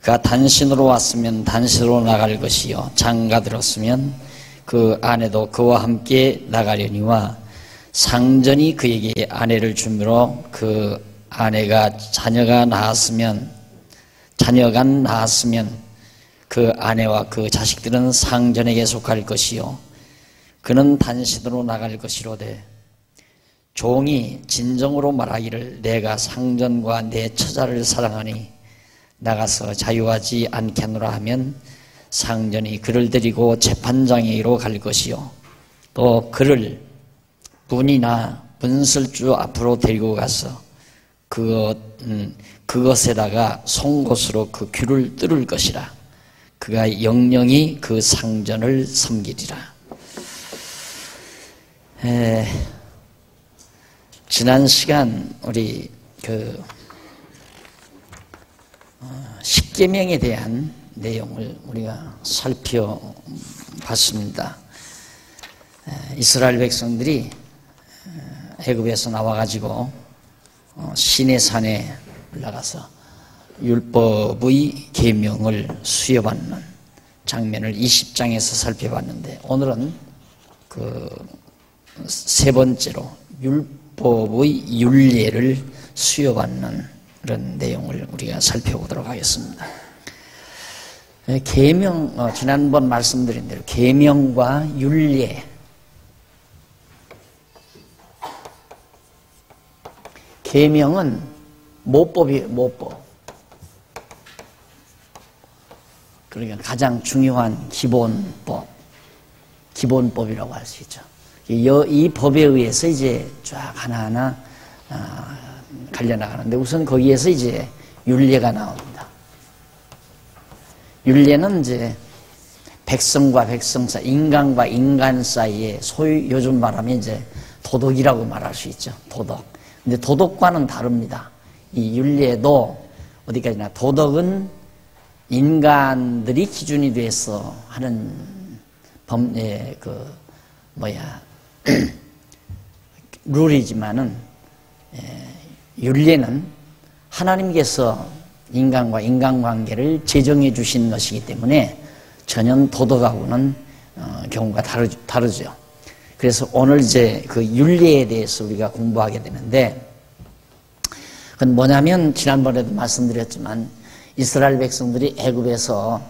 그가 단신으로 왔으면 단신으로 나갈 것이요 장가 들었으면 그 아내도 그와 함께 나가려니와 상전이 그에게 아내를 주므로 그 아내가 자녀가 낳았으면 그 아내와 그 자식들은 상전에게 속할 것이요 그는 단신으로 나갈 것이로되 종이 진정으로 말하기를 내가 상전과 내 처자를 사랑하니 나가서 자유하지 않겠노라 하면 상전이 그를 데리고 재판장에게로 갈 것이요 또 그를 문이나 문설주 앞으로 데리고 가서 그것에다가 송곳으로 그 귀를 뚫을 것이라. 그가 영영이 그 상전을 섬기리라. 지난 시간 우리 십계명에 대한 내용을 우리가 살펴봤습니다. 이스라엘 백성들이 애굽에서 나와가지고 시내산에 올라가서 율법의 계명을 수여받는 장면을 20장에서 살펴봤는데 오늘은 세 번째로 율법의 율례를 수여받는 그런 내용을 우리가 살펴보도록 하겠습니다. 계명, 지난번 말씀드린 대로 계명과 율례, 계명은 모법. 그러니까 가장 중요한 기본법이라고 할 수 있죠. 이 법에 의해서 이제 쫙 하나하나 갈려나가는데 우선 거기에서 이제 율례가 나옵니다. 율례는 이제 백성과 백성 사이, 인간과 인간 사이에 소위 요즘 말하면 이제 도덕이라고 말할 수 있죠. 도덕. 근데 도덕과는 다릅니다. 이 율례도 어디까지나 도덕은 인간들이 기준이 돼서 하는 룰이지만은 율례는 하나님께서 인간과 인간관계를 제정해 주신 것이기 때문에 전혀 도덕하고는 경우가 다르죠. 그래서 오늘 이제 그 율례에 대해서 우리가 공부하게 되는데 그건 뭐냐면 지난번에도 말씀드렸지만 이스라엘 백성들이 애굽에서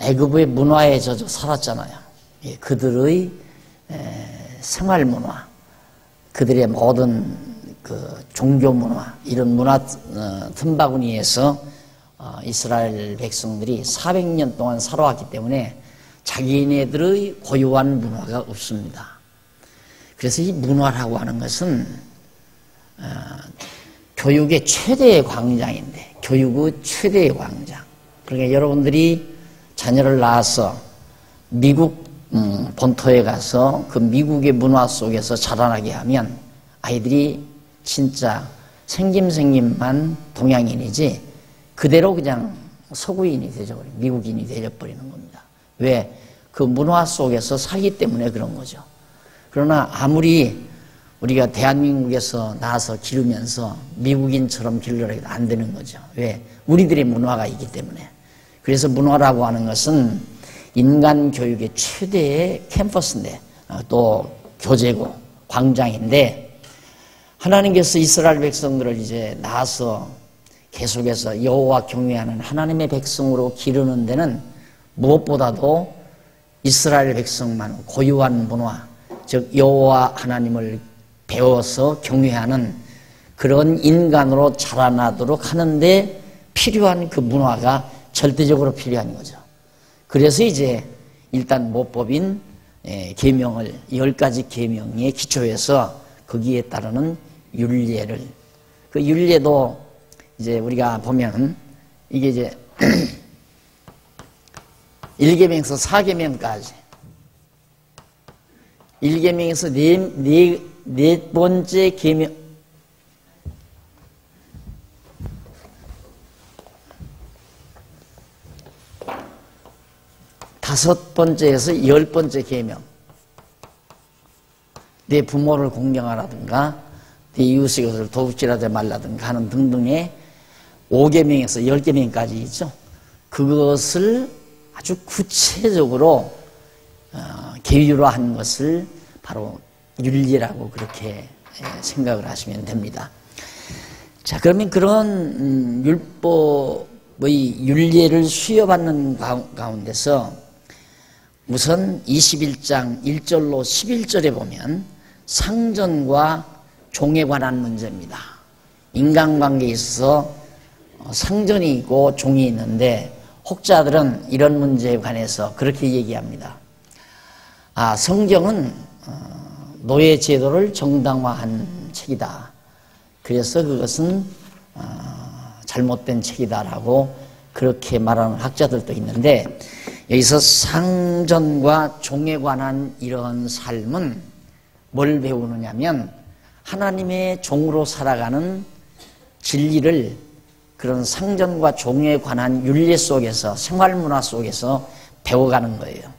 애굽의 문화에 젖어 살았잖아요. 그들의 생활 문화, 그들의 모든 그 종교 문화, 이런 문화 틈바구니에서 이스라엘 백성들이 400년 동안 살아왔기 때문에 자기네들의 고유한 문화가 없습니다. 그래서 이 문화라고 하는 것은 교육의 최대의 광장인데, 교육의 최대의 광장. 그러니까 여러분들이 자녀를 낳아서 미국 본토에 가서 그 미국의 문화 속에서 자라나게 하면 아이들이 진짜 생김만 동양인이지 그대로 그냥 서구인이 되어버리고 미국인이 되어버리는 겁니다. 왜? 그 문화 속에서 살기 때문에 그런 거죠. 그러나 아무리 우리가 대한민국에서 나와서 기르면서 미국인처럼 기르려고 해도 안 되는 거죠. 왜? 우리들의 문화가 있기 때문에. 그래서 문화라고 하는 것은 인간 교육의 최대의 캠퍼스인데 또 교재고 광장인데 하나님께서 이스라엘 백성들을 이제 낳아서 계속해서 여호와 경외하는 하나님의 백성으로 기르는 데는 무엇보다도 이스라엘 백성만 고유한 문화, 즉 여호와 하나님을 배워서 경외하는 그런 인간으로 자라나도록 하는데 필요한 그 문화가 절대적으로 필요한 거죠. 그래서 이제 일단 모법인 계명을 10가지 계명에 기초해서 거기에 따르는 율례를, 그 율례도 이제 우리가 보면 이게 이제 1계명에서 4계명까지 1계명에서 네 번째 계명, 다섯 번째에서 10번째 계명, 내 부모를 공경하라든가 내 이웃의 것을 도둑질하지 말라든가 하는 등등의 5계명에서 10계명까지 있죠. 그것을 아주 구체적으로 계율화한 것을 바로 윤리라고 그렇게 생각을 하시면 됩니다. 자, 그러면 그런 율법의 윤리를 수여받는 가운데서 우선 21장 1절로 11절에 보면 상전과 종에 관한 문제입니다. 인간관계에 있어서 상전이 있고 종이 있는데 혹자들은 이런 문제에 관해서 그렇게 얘기합니다. 성경은 노예 제도를 정당화한 책이다. 그래서 그것은 잘못된 책이다라고 그렇게 말하는 학자들도 있는데, 여기서 상전과 종에 관한 이런 삶은 뭘 배우느냐면 하나님의 종으로 살아가는 진리를 그런 상전과 종에 관한 윤리 속에서, 생활문화 속에서 배워가는 거예요.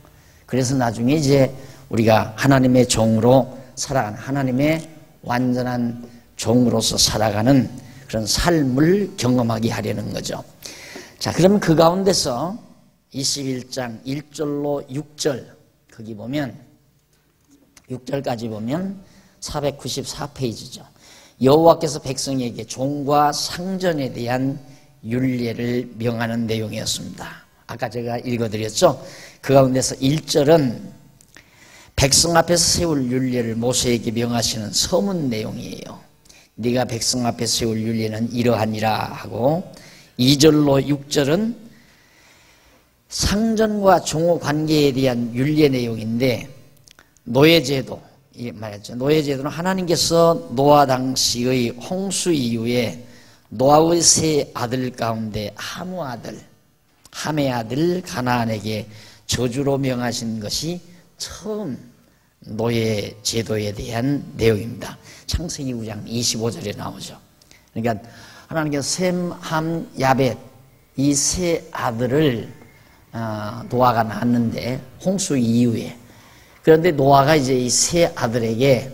그래서 나중에 이제 우리가 하나님의 종으로 살아가는, 하나님의 완전한 종으로서 살아가는 그런 삶을 경험하게 하려는 거죠. 자, 그러면 그 가운데서 21장 1절로 6절, 거기 보면 6절까지 보면 494페이지죠. 여호와께서 백성에게 종과 상전에 대한 윤례를 명하는 내용이었습니다. 아까 제가 읽어드렸죠. 그 가운데서 1절은 백성 앞에서 세울 윤례를 모세에게 명하시는 서문 내용이에요. 네가 백성 앞에 세울 윤례는 이러하니라 하고, 2절로 6절은 상전과 종호 관계에 대한 윤례 내용인데, 노예제도, 말했죠. 노예제도는 하나님께서 노아 당시의 홍수 이후에 노아의 세 아들 가운데 함의 아들 가나안에게 저주로 명하신 것이 처음 노예제도에 대한 내용입니다. 창세기 9장 25절에 나오죠. 그러니까 하나님께서 셈, 함, 야벳 이 세 아들을 노아가 낳았는데 홍수 이후에, 그런데 노아가 이제 이 세 아들에게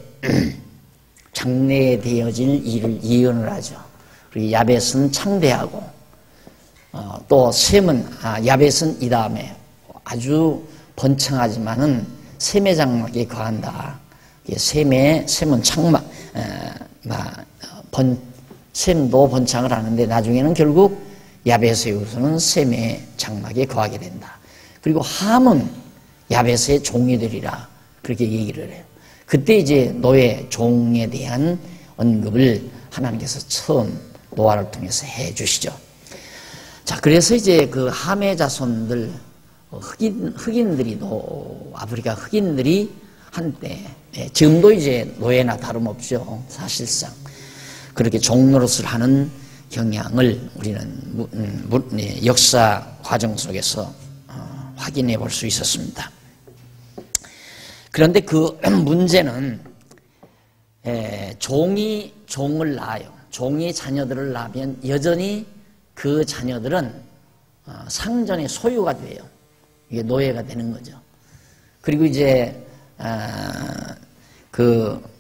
장래되어질 일을 예언을 하죠. 그리고 야벳은 창대하고, 또 셈은, 야벳은 이 다음에 아주 번창하지만은 셈의 장막에 거한다. 셈은 창막, 셈도 번창을 하는데 나중에는 결국 야벳에 이르러서는 셈의 장막에 거하게 된다. 그리고 함은 야벳의 종이 되리라, 그렇게 얘기를 해요. 그때 이제 노예, 종에 대한 언급을 하나님께서 처음 노아를 통해서 해 주시죠. 자, 그래서 이제 그 함의 자손들, 흑인들이, 아프리카 흑인들이 한때, 지금도 이제 노예나 다름없죠. 사실상. 그렇게 종노릇을 하는 경향을 우리는 역사 과정 속에서 확인해 볼 수 있었습니다. 그런데 그 문제는 종이 종을 낳아요. 종이 자녀들을 낳으면 여전히 그 자녀들은 상전의 소유가 돼요. 이게 노예가 되는 거죠. 그리고 이제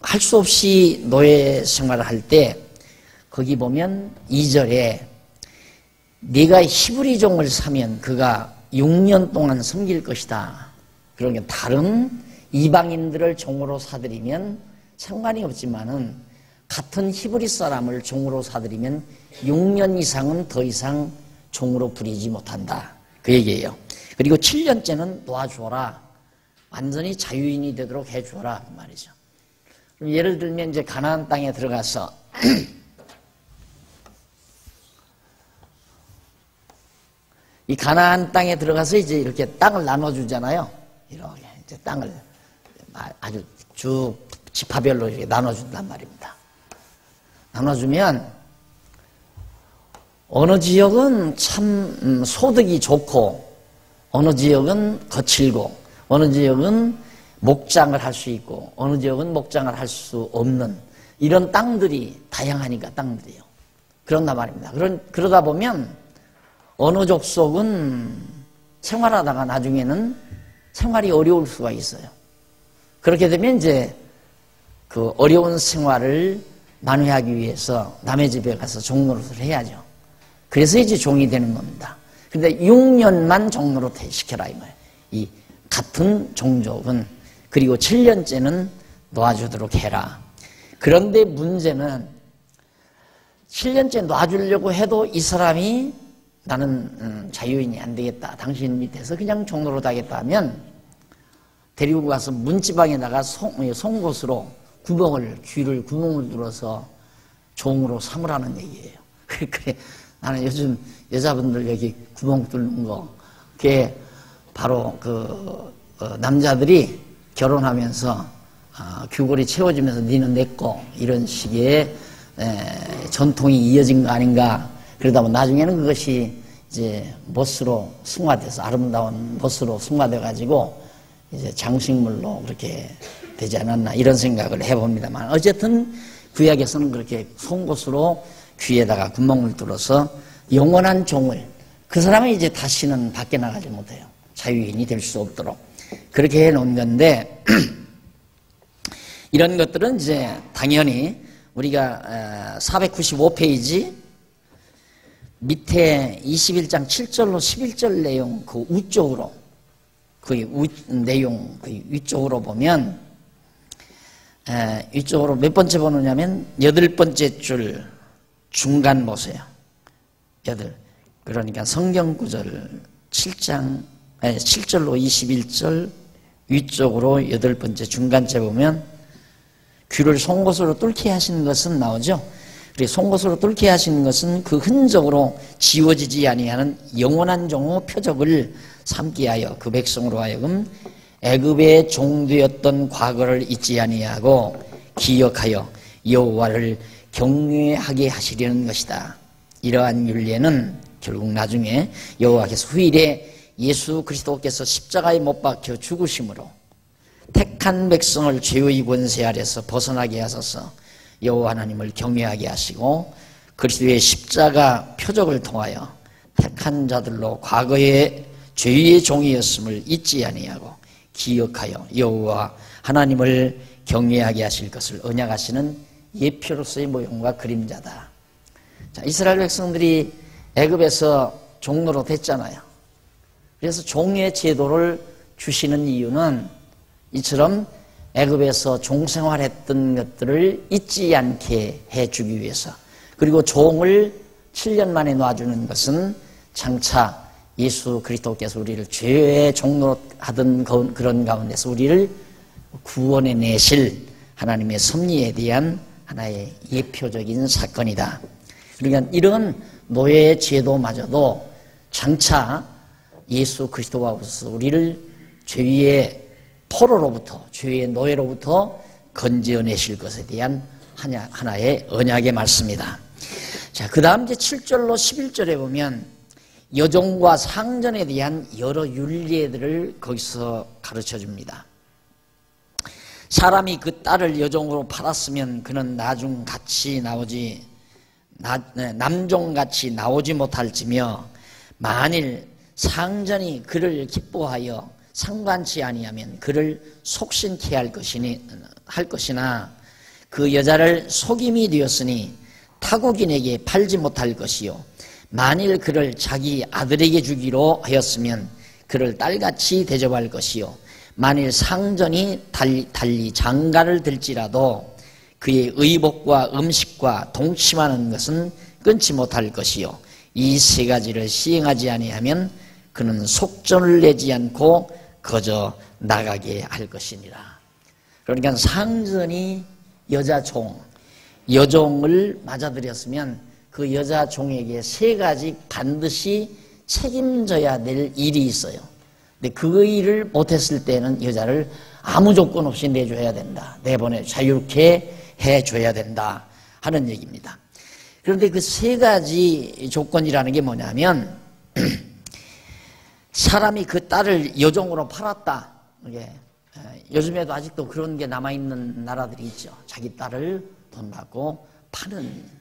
할 수 없이 노예 생활을 할 때 거기 보면 2절에 네가 히브리 종을 사면 그가 6년 동안 섬길 것이다. 그러니까 다른 이방인들을 종으로 사들이면 상관이 없지만은 같은 히브리 사람을 종으로 사들이면 6년 이상은 더 이상 종으로 부리지 못한다. 그 얘기예요. 그리고 7년째는 놓아주어라. 완전히 자유인이 되도록 해주어라. 그 말이죠. 그럼 예를 들면 이제 가나안 땅에 들어가서 이 가나안 땅에 들어가서 이제 이렇게 땅을 나눠주잖아요. 이렇게 이제 땅을 아주 쭉 지파별로 이렇게 나눠준단 말입니다. 나눠주면 어느 지역은 참 소득이 좋고, 어느 지역은 거칠고, 어느 지역은 목장을 할 수 있고, 어느 지역은 목장을 할 수 없는 이런 땅들이 다양하니까 땅들이요. 그런단 말입니다. 그러다 보면 어느 족속은 생활하다가 나중에는 생활이 어려울 수가 있어요. 그렇게 되면 이제 그 어려운 생활을 만회하기 위해서 남의 집에 가서 종노릇을 해야죠. 그래서 이제 종이 되는 겁니다. 근데 6년만 종로로 퇴시켜라 이 말이에요. 이 같은 종족은. 그리고 7년째는 놓아주도록 해라. 그런데 문제는 7년째 놔주려고 해도 이 사람이 나는 자유인이 안 되겠다. 당신 밑에서 그냥 종로로 하겠다 하면 데리고 가서 문지방에다가 송곳으로 귀를 구멍을 뚫어서 종으로 삼으라는 얘기예요. 그래, 나는 요즘 여자분들 여기 구멍 뚫는 거, 그게 바로 남자들이 결혼하면서 규골이 채워지면서 니는 내 거 이런 식의 전통이 이어진 거 아닌가. 그러다 보면 나중에는 그것이 이제 멋으로 승화돼서 아름다운 멋으로 승화돼 가지고 이제 장식물로 그렇게 되지 않았나 이런 생각을 해봅니다만, 어쨌든 구약에서는 그렇게 송곳으로 귀에다가 구멍을 뚫어서 영원한 종을, 그 사람은 이제 다시는 밖에 나가지 못해요. 자유인이 될 수 없도록 그렇게 해놓은 건데 이런 것들은 이제 당연히 우리가 495페이지 밑에 21장 7절로 11절 내용 그 위쪽으로, 그 내용 그 위쪽으로 보면, 위쪽으로 몇 번째 보느냐면 8번째 줄 중간 보세요. 그러니까 성경 구절 7절로 21절 위쪽으로 8번째 중간째 보면 귀를 송곳으로 뚫게 하시는 것은 나오죠. 그리고 송곳으로 뚫게 하시는 것은 그 흔적으로 지워지지 아니하는 영원한 종의 표적을 삼게 하여 그 백성으로 하여금 애굽의 종되었던 과거를 잊지 아니하고 기억하여 여호와를 경외하게 하시려는 것이다. 이러한 율례는 결국 나중에 여호와께서 후일에 예수 그리스도께서 십자가에 못 박혀 죽으심으로 택한 백성을 죄의 권세 아래서 벗어나게 하소서 여호와 하나님을 경외하게 하시고 그리스도의 십자가 표적을 통하여 택한 자들로 과거의 죄의 종이었음을 잊지 아니하고 기억하여 여호와 하나님을 경외하게 하실 것을 언약하시는 예표로서의 모형과 그림자다. 자, 이스라엘 백성들이 애굽에서 종로로 됐잖아요. 그래서 종의 제도를 주시는 이유는 이처럼 애굽에서 종생활했던 것들을 잊지 않게 해주기 위해서, 그리고 종을 7년 만에 놔주는 것은 장차 예수 그리스도께서 우리를 죄의 종로 하던 그런 가운데서 우리를 구원해 내실 하나님의 섭리에 대한 하나의 예표적인 사건이다. 그러니까 이런 노예의 제도마저도 장차 예수 그리스도와 오셔서 우리를 죄의 포로로부터, 죄의 노예로부터 건져내실 것에 대한 하나의 언약의 말씀이다. 자, 그 다음 이제 7절로 11절에 보면 여종과 상전에 대한 여러 윤례들을 거기서 가르쳐 줍니다. 사람이 그 딸을 여종으로 팔았으면 그는 남종같이 나오지 못할지며, 만일 상전이 그를 기뻐하여 상관치 아니하면 그를 속신케 할 것이나 그 여자를 속임이 되었으니 타국인에게 팔지 못할 것이요, 만일 그를 자기 아들에게 주기로 하였으면 그를 딸같이 대접할 것이요, 만일 상전이 달리 장가를 들지라도 그의 의복과 음식과 동침하는 것은 끊지 못할 것이요, 이 세 가지를 시행하지 아니하면 그는 속전을 내지 않고 거저 나가게 할 것이니라. 그러니까 상전이 여종을 맞아들였으면 그 여자 종에게 세 가지 반드시 책임져야 될 일이 있어요. 근데 그 일을 못했을 때는 여자를 아무 조건 없이 내줘야 된다. 내보내 자유롭게 해줘야 된다 하는 얘기입니다. 그런데 그 세 가지 조건이라는 게 뭐냐면 사람이 그 딸을 여종으로 팔았다. 요즘에도 아직도 그런 게 남아있는 나라들이 있죠. 자기 딸을 돈 받고 파는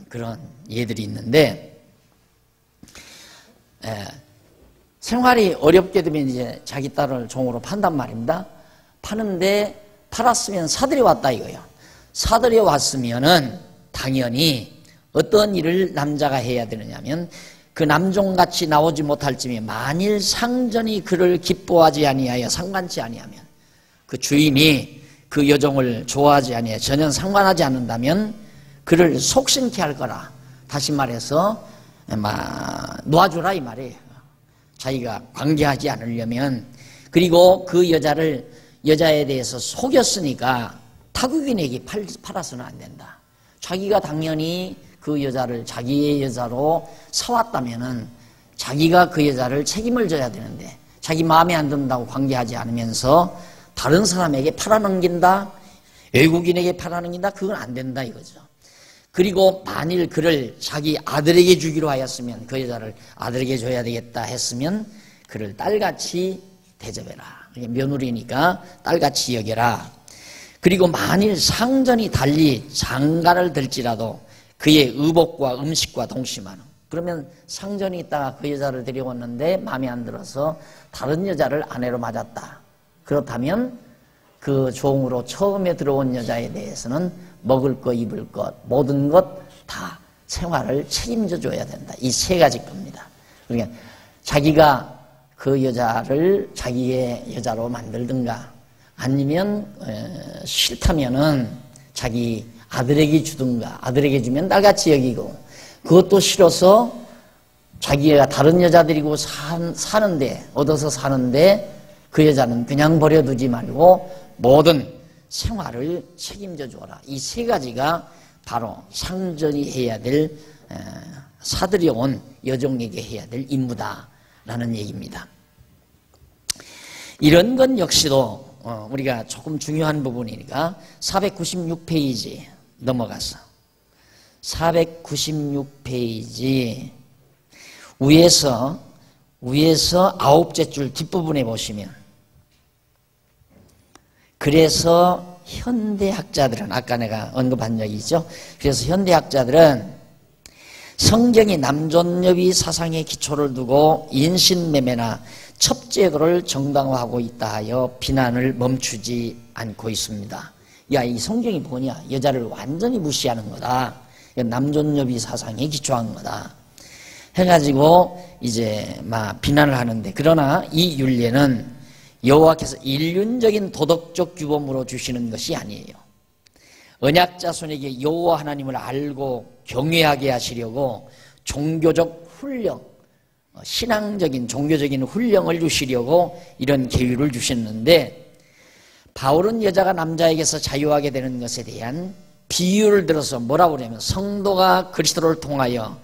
그런 예들이 있는데, 생활이 어렵게 되면 이제 자기 딸을 종으로 판단 말입니다. 팔았으면 사들이 왔다 이거예요. 사들이 왔으면은 당연히 어떤 일을 남자가 해야 되느냐면 그 남종같이 나오지 못할 즈음에 만일 상전이 그를 기뻐하지 아니하여 상관치 아니하면 그 주인이 그 여종을 좋아하지 아니하여 전혀 상관하지 않는다면 그를 속신케 할 거라. 다시 말해서 놓아주라 이 말이에요. 자기가 관계하지 않으려면. 그리고 그 여자에 대해서 속였으니까 타국인에게 팔아서는 안 된다. 자기가 당연히 그 여자를 자기의 여자로 사왔다면은 자기가 그 여자를 책임을 져야 되는데 자기 마음에 안 든다고 관계하지 않으면서 다른 사람에게 팔아넘긴다, 외국인에게 팔아넘긴다, 그건 안 된다 이거죠. 그리고 만일 그를 자기 아들에게 주기로 하였으면 그 여자를 아들에게 줘야 되겠다 했으면 그를 딸같이 대접해라. 며느리니까 딸같이 여겨라. 그리고 만일 상전이 달리 장가를 들지라도 그의 의복과 음식과 동심하는, 그러면 상전이 있다가 그 여자를 데려왔는데 마음에 안 들어서 다른 여자를 아내로 맞았다. 그렇다면 그 종으로 처음에 들어온 여자에 대해서는 먹을 것, 입을 것, 모든 것 다 생활을 책임져 줘야 된다. 이 세 가지 겁니다. 그러니까 자기가 그 여자를 자기의 여자로 만들든가 아니면 싫다면은 자기 아들에게 주든가, 아들에게 주면 딸같이 여기고, 그것도 싫어서 자기가 다른 여자들이고 얻어서 사는데 그 여자는 그냥 버려두지 말고 모든 생활을 책임져 줘라. 이 세 가지가 바로 상전이 해야 될, 사들여온 여종에게 해야 될 임무다라는 얘기입니다. 이런 건 역시도 우리가 조금 중요한 부분이니까 496페이지 넘어가서 496페이지 위에서 아홉째 줄 뒷부분에 보시면, 그래서 현대학자들은, 아까 내가 언급한 적이 있죠. 그래서 현대학자들은 성경이 남존여비 사상의 기초를 두고 인신매매나 첩제도를 정당화하고 있다 하여 비난을 멈추지 않고 있습니다. 야, 이 성경이 뭐냐? 여자를 완전히 무시하는 거다. 남존여비 사상에 기초한 거다. 해가지고 이제 비난을 하는데, 그러나 이 율례는 여호와께서 일륜적인 도덕적 규범으로 주시는 것이 아니에요. 언약 자손에게 여호와 하나님을 알고 경외하게 하시려고 종교적 훈령, 신앙적인 종교적인 훈령을 주시려고 이런 계율을 주셨는데, 바울은 여자가 남자에게서 자유하게 되는 것에 대한 비유를 들어서 뭐라고 그러냐면, 성도가 그리스도를 통하여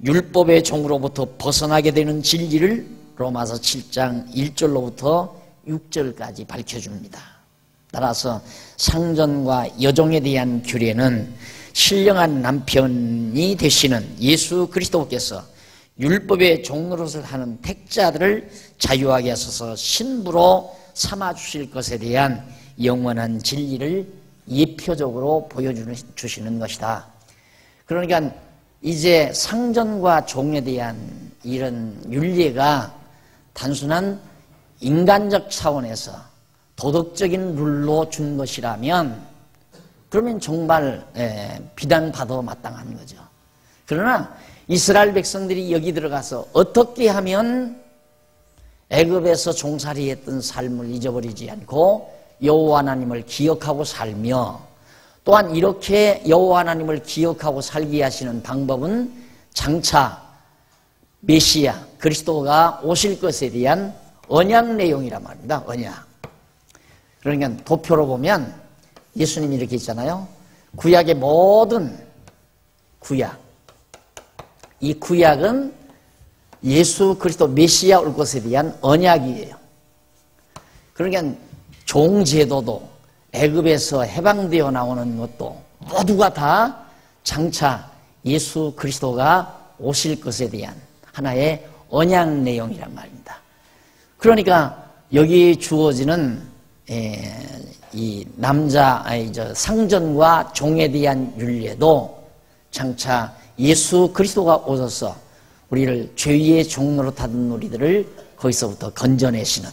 율법의 종으로부터 벗어나게 되는 진리를 로마서 7장 1절로부터 6절까지 밝혀줍니다. 따라서 상전과 여종에 대한 규례는 신령한 남편이 되시는 예수 그리스도께서 율법의 종노릇을 하는 택자들을 자유하게 하셔서 신부로 삼아주실 것에 대한 영원한 진리를 예표적으로 보여주시는 것이다. 그러니까 이제 상전과 종에 대한 이런 율례가 단순한 인간적 차원에서 도덕적인 룰로 준 것이라면 그러면 정말 비난받아 마땅한 거죠. 그러나 이스라엘 백성들이 여기 들어가서 어떻게 하면 애굽에서 종살이했던 삶을 잊어버리지 않고 여호와 하나님을 기억하고 살며, 또한 이렇게 여호와 하나님을 기억하고 살게 하시는 방법은 장차 메시아 그리스도가 오실 것에 대한 언약 내용이란 말입니다. 언약. 그러니까 도표로 보면 예수님이 이렇게 있잖아요. 구약의 모든 구약, 이 구약은 예수 그리스도 메시아 올 것에 대한 언약이에요. 그러니까 종제도도 애굽에서 해방되어 나오는 것도 모두가 다 장차 예수 그리스도가 오실 것에 대한 하나의 언약 내용이란 말입니다. 그러니까 여기 주어지는 이 상전과 종에 대한 율례도 장차 예수 그리스도가 오셔서 우리를 죄의 종로로 타던 우리들을 거기서부터 건져내시는,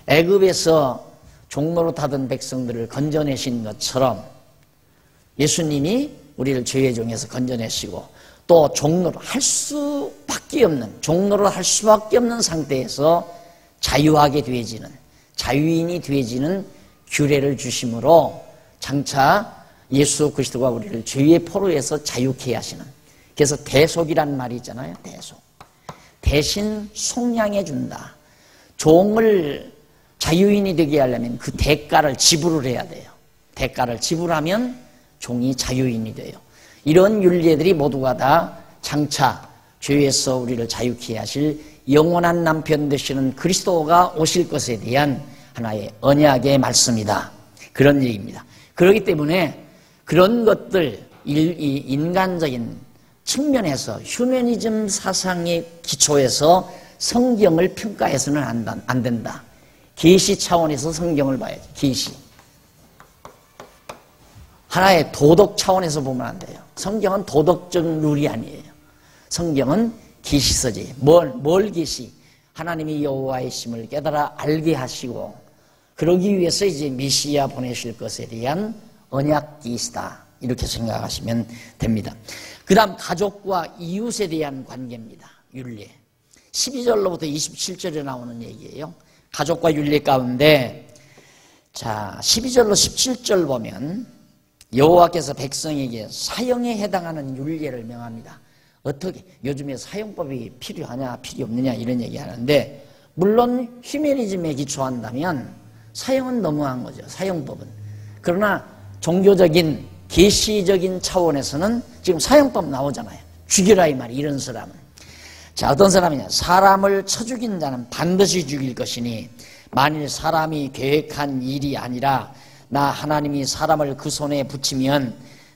애굽에서 종로로 타던 백성들을 건져내신 것처럼 예수님이 우리를 죄의 종에서 건져내시고 또 종로를 할 수밖에 없는, 종로를 할 수밖에 없는 상태에서 자유하게 되어지는, 자유인이 되어지는 규례를 주심으로 장차 예수 그리스도가 우리를 죄의 포로에서 자유케 하시는, 그래서 대속이란 말이 있잖아요. 대속. 대신 속량해 준다. 종을 자유인이 되게 하려면 그 대가를 지불을 해야 돼요. 대가를 지불하면 종이 자유인이 돼요. 이런 윤례들이 모두가 다 장차 죄에서 우리를 자유케 하실 영원한 남편 되시는 그리스도가 오실 것에 대한 하나의 언약의 말씀이다. 그런 얘기입니다. 그렇기 때문에 그런 것들, 이 인간적인 측면에서 휴머니즘 사상의 기초에서 성경을 평가해서는 안 된다. 계시 차원에서 성경을 봐야지. 계시. 하나의 도덕 차원에서 보면 안 돼요. 성경은 도덕적 룰이 아니에요. 성경은 계시서지. 뭘 계시? 하나님이 여호와의 심을 깨달아 알게 하시고, 그러기 위해서 이제 메시아 보내실 것에 대한 언약 계시다. 이렇게 생각하시면 됩니다. 그 다음 가족과 이웃에 대한 관계입니다. 율례. 12절로부터 27절에 나오는 얘기예요. 가족과 율례 가운데, 자, 12절로 17절 보면 여호와께서 백성에게 사형에 해당하는 율례를 명합니다. 어떻게, 요즘에 사형법이 필요하냐 필요 없느냐 이런 얘기 하는데, 물론 휴머니즘에 기초한다면 사형은 너무한 거죠. 사형법은. 그러나 종교적인 계시적인 차원에서는 지금 사형법 나오잖아요. 죽여라 이 말이. 이런 사람은. 자, 어떤 사람이냐. 사람을 쳐 죽인 자는 반드시 죽일 것이니 만일 사람이 계획한 일이 아니라 나 하나님이 사람을 그 손에 붙이면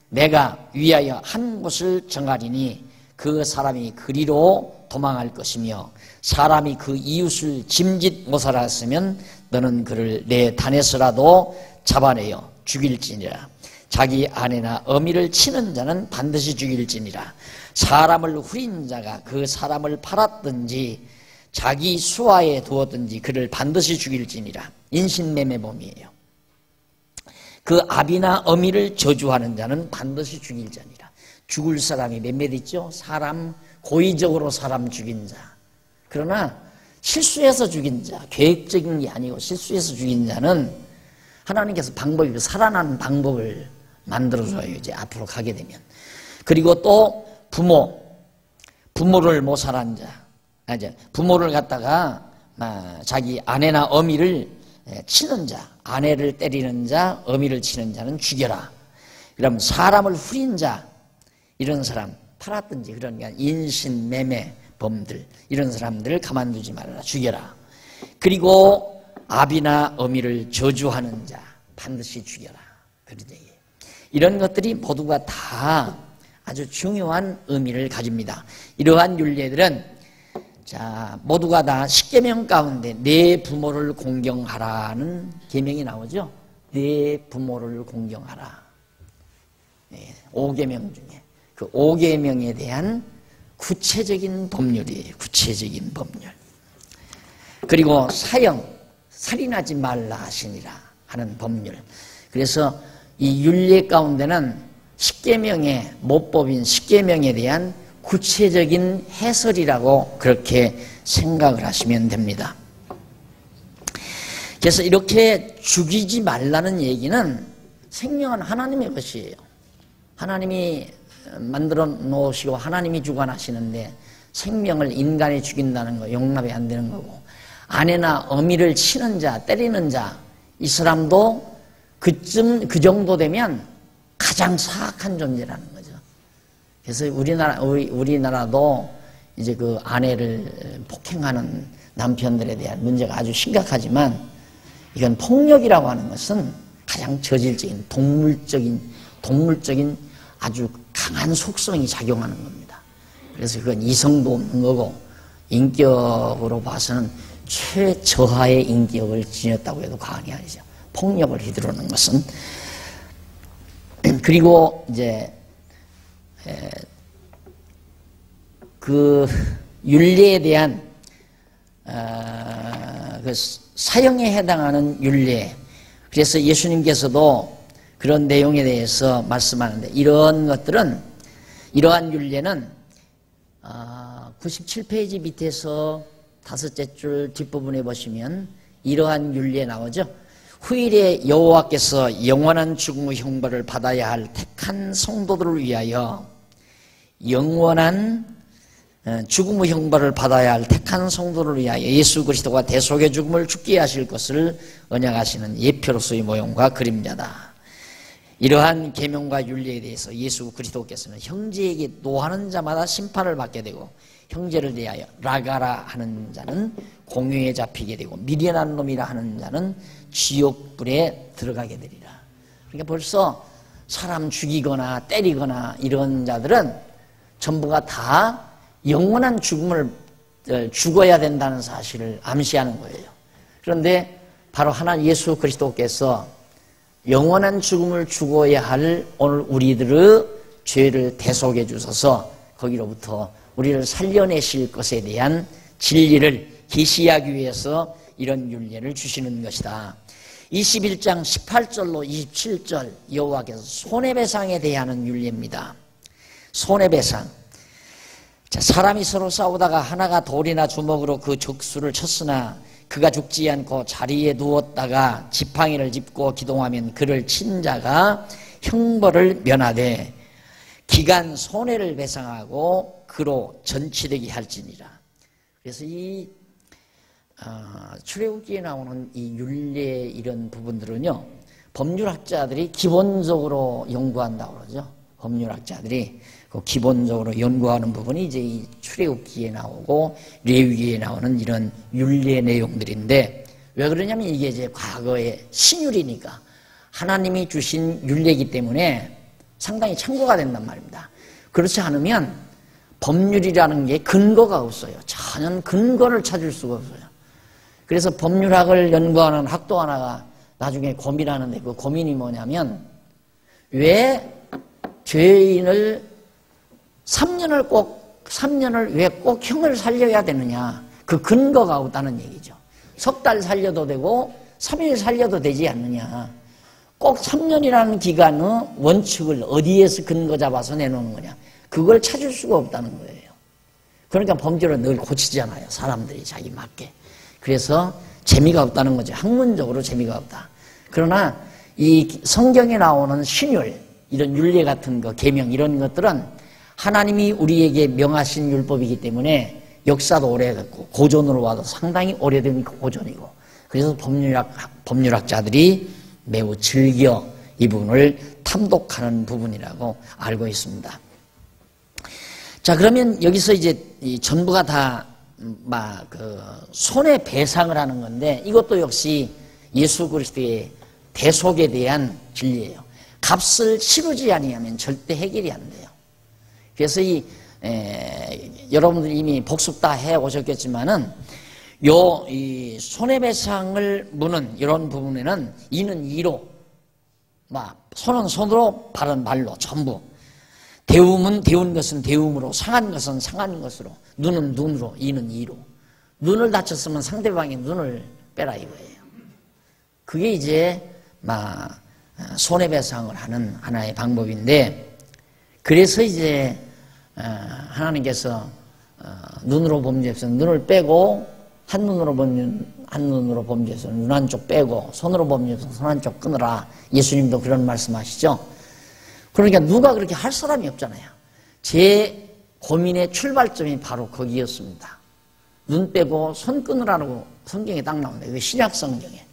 내가 위하여 한 곳을 정하리니 그 사람이 그리로 도망할 것이며 사람이 그 이웃을 짐짓 못하였으면 너는 그를 내 단에서라도 잡아내어 죽일지니라. 자기 아내나 어미를 치는 자는 반드시 죽일지니라. 사람을 후린 자가 그 사람을 팔았든지 자기 수하에 두었든지 그를 반드시 죽일지니라. 인신매매범이에요. 그 아비나 어미를 저주하는 자는 반드시 죽일 자니라. 죽을 사람이 몇몇 있죠? 사람, 고의적으로 사람 죽인 자. 그러나 실수해서 죽인 자, 계획적인 게 아니고 실수해서 죽인 자는 하나님께서 방법이, 살아나는 방법을 만들어줘요. 이제 앞으로 가게 되면. 그리고 또 부모를 모살한 자, 이제 부모를 갖다가 자기 아내나 어미를 치는 자, 아내를 때리는 자, 어미를 치는 자는 죽여라. 그럼 사람을 후린 자, 이런 사람 팔았든지, 그러니까 인신매매범들, 이런 사람들을 가만두지 말아라. 죽여라. 그리고 아비나 어미를 저주하는 자 반드시 죽여라. 그런 얘기예요. 이런 것들이 모두가 다 아주 중요한 의미를 가집니다. 이러한 율례들은 자, 모두가 다 십계명 가운데 내 부모를 공경하라는 계명이 나오죠. 내 부모를 공경하라. 네, 5계명 중에 그 5계명에 대한 구체적인 법률이에요. 구체적인 법률. 그리고 사형, 살인하지 말라 하시니라 하는 법률. 그래서 이 율례 가운데는 십계명의 모법인 십계명에 대한 구체적인 해설이라고 그렇게 생각을 하시면 됩니다. 그래서 이렇게 죽이지 말라는 얘기는 생명은 하나님의 것이에요. 하나님이 만들어 놓으시고 하나님이 주관하시는데 생명을 인간이 죽인다는 거 용납이 안 되는 거고, 아내나 어미를 치는 자, 때리는 자, 이 사람도 그 정도 되면 가장 사악한 존재라는 거죠. 그래서 우리나라도 이제 그 아내를 폭행하는 남편들에 대한 문제가 아주 심각하지만, 이건 폭력이라고 하는 것은 가장 저질적인 동물적인 아주 강한 속성이 작용하는 겁니다. 그래서 그건 이성도 없는 거고 인격으로 봐서는 최저하의 인격을 지녔다고 해도 과언이 아니죠. 폭력을 휘두르는 것은. 그리고 이제 그 율례에 대한 그 사형에 해당하는 율례. 그래서 예수님께서도 그런 내용에 대해서 말씀하는데, 이러한 것들은, 이러한 율례는 97페이지 밑에서 5째 줄 뒷부분에 보시면 이러한 윤리에 나오죠. 후일에 여호와께서 영원한 죽음의 형벌을 받아야 할 택한 성도들을 위하여 영원한 죽음의 형벌을 받아야 할 택한 성도를 위하여 예수 그리스도가 대속의 죽음을 죽게 하실 것을 언약하시는 예표로서의 모형과 그림자다. 이러한 계명과 윤리에 대해서 예수 그리스도께서는 형제에게 노하는 자마다 심판을 받게 되고 형제를 대하여 라가라 하는 자는 공유에 잡히게 되고 미련한 놈이라 하는 자는 지옥불에 들어가게 되리라. 그러니까 벌써 사람 죽이거나 때리거나 이런 자들은 전부가 다 영원한 죽음을 죽어야 된다는 사실을 암시하는 거예요. 그런데 바로 하나님 예수 그리스도께서 영원한 죽음을 죽어야 할 오늘 우리들의 죄를 대속해 주셔서 거기로부터 우리를 살려내실 것에 대한 진리를 계시하기 위해서 이런 윤례를 주시는 것이다. 21장 18절로 27절 여호와께서 손해배상에 대하는 윤례입니다. 손해배상. 자, 사람이 서로 싸우다가 하나가 돌이나 주먹으로 그 적수를 쳤으나 그가 죽지 않고 자리에 누웠다가 지팡이를 짚고 기동하면 그를 친 자가 형벌을 면하되 기간 손해를 배상하고 그로 전치되게 할지니라. 그래서 이 출애굽기에 나오는 이 율례 이런 부분들은요, 법률학자들이 기본적으로 연구한다고 그러죠. 법률학자들이 그 기본적으로 연구하는 부분이 이제 이 출애굽기에 나오고 레위기에 나오는 이런 율례 내용들인데, 왜 그러냐면 이게 이제 과거의 신율이니까 하나님이 주신 율례이기 때문에 상당히 참고가 된단 말입니다. 그렇지 않으면 법률이라는 게 근거가 없어요. 전혀 근거를 찾을 수가 없어요. 그래서 법률학을 연구하는 학도 하나가 나중에 고민하는데 그 고민이 뭐냐면, 왜 죄인을 3년을 왜 꼭 형을 살려야 되느냐. 그 근거가 없다는 얘기죠. 석 달 살려도 되고 3일 살려도 되지 않느냐. 꼭 3년이라는 기간의 원칙을 어디에서 근거 잡아서 내놓는 거냐. 그걸 찾을 수가 없다는 거예요. 그러니까 범죄를 늘 고치잖아요. 사람들이 자기 맞게. 그래서 재미가 없다는 거죠. 학문적으로 재미가 없다. 그러나 이 성경에 나오는 신율, 이런 율례 같은 거, 계명 이런 것들은 하나님이 우리에게 명하신 율법이기 때문에 역사도 오래됐고 고전으로 와도 상당히 오래된 고전이고, 그래서 법률학자들이 매우 즐겨 이 부분을 탐독하는 부분이라고 알고 있습니다. 자, 그러면 여기서 이제 전부가 다 손해배상을 하는 건데, 이것도 역시 예수 그리스도의 대속에 대한 진리예요. 값을 치르지 아니하면 절대 해결이 안 돼요. 그래서 여러분들이 이미 복습 다 해 오셨겠지만은 이 손해배상을 무는 이런 부분에는 이는 이로, 손은 손으로, 발은 발로 전부. 대움은 대운 것은 대움으로, 상한 것은 상한 것으로, 눈은 눈으로, 이는 이로. 눈을 다쳤으면 상대방의 눈을 빼라 이거예요. 그게 이제 손해배상을 하는 하나의 방법인데, 그래서 이제 하나님께서 눈으로 범죄해서 눈을 빼고, 한 눈으로 범죄해서 눈 한쪽 빼고, 손으로 범죄해서 손 한쪽 끊으라. 예수님도 그런 말씀하시죠. 그러니까 누가 그렇게 할 사람이 없잖아요. 제 고민의 출발점이 바로 거기였습니다. 눈 빼고 손 끊으라고 성경에 딱 나온다. 이거 신약 성경에.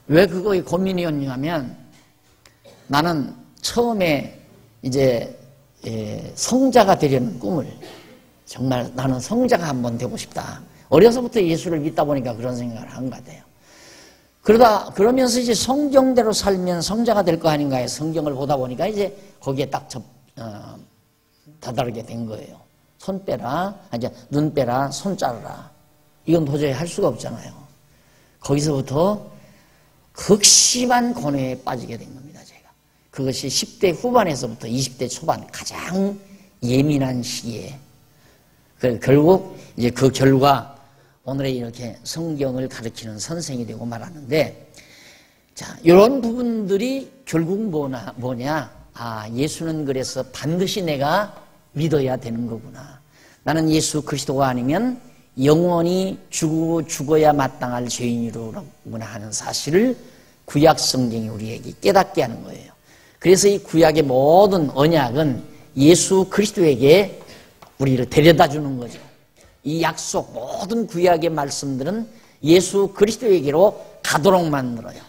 왜 그거의 고민이었냐면, 나는 처음에 이제 성자가 되려는 꿈을, 정말 나는 성자가 한번 되고 싶다. 어려서부터 예수를 믿다 보니까 그런 생각을 한 것 같아요. 그러면서 이제 성경대로 살면 성자가 될 거 아닌가 해서 성경을 보다 보니까 이제 거기에 딱 다다르게 된 거예요. 손 빼라, 눈 빼라, 손 자르라. 이건 도저히 할 수가 없잖아요. 거기서부터 극심한 고뇌에 빠지게 된 겁니다, 제가. 그것이 10대 후반에서부터 20대 초반 가장 예민한 시기에. 결국 이제 그 결과 오늘에 이렇게 성경을 가르치는 선생이 되고 말하는데, 자, 이런 부분들이 결국 뭐냐? 예수는 그래서 반드시 내가 믿어야 되는 거구나. 나는 예수 그리스도가 아니면 영원히 죽어야 마땅할 죄인이로구나 하는 사실을 구약 성경이 우리에게 깨닫게 하는 거예요. 그래서 이 구약의 모든 언약은 예수 그리스도에게 우리를 데려다 주는 거죠. 이 약속, 모든 구약의 말씀들은 예수 그리스도에게로 가도록 만들어요.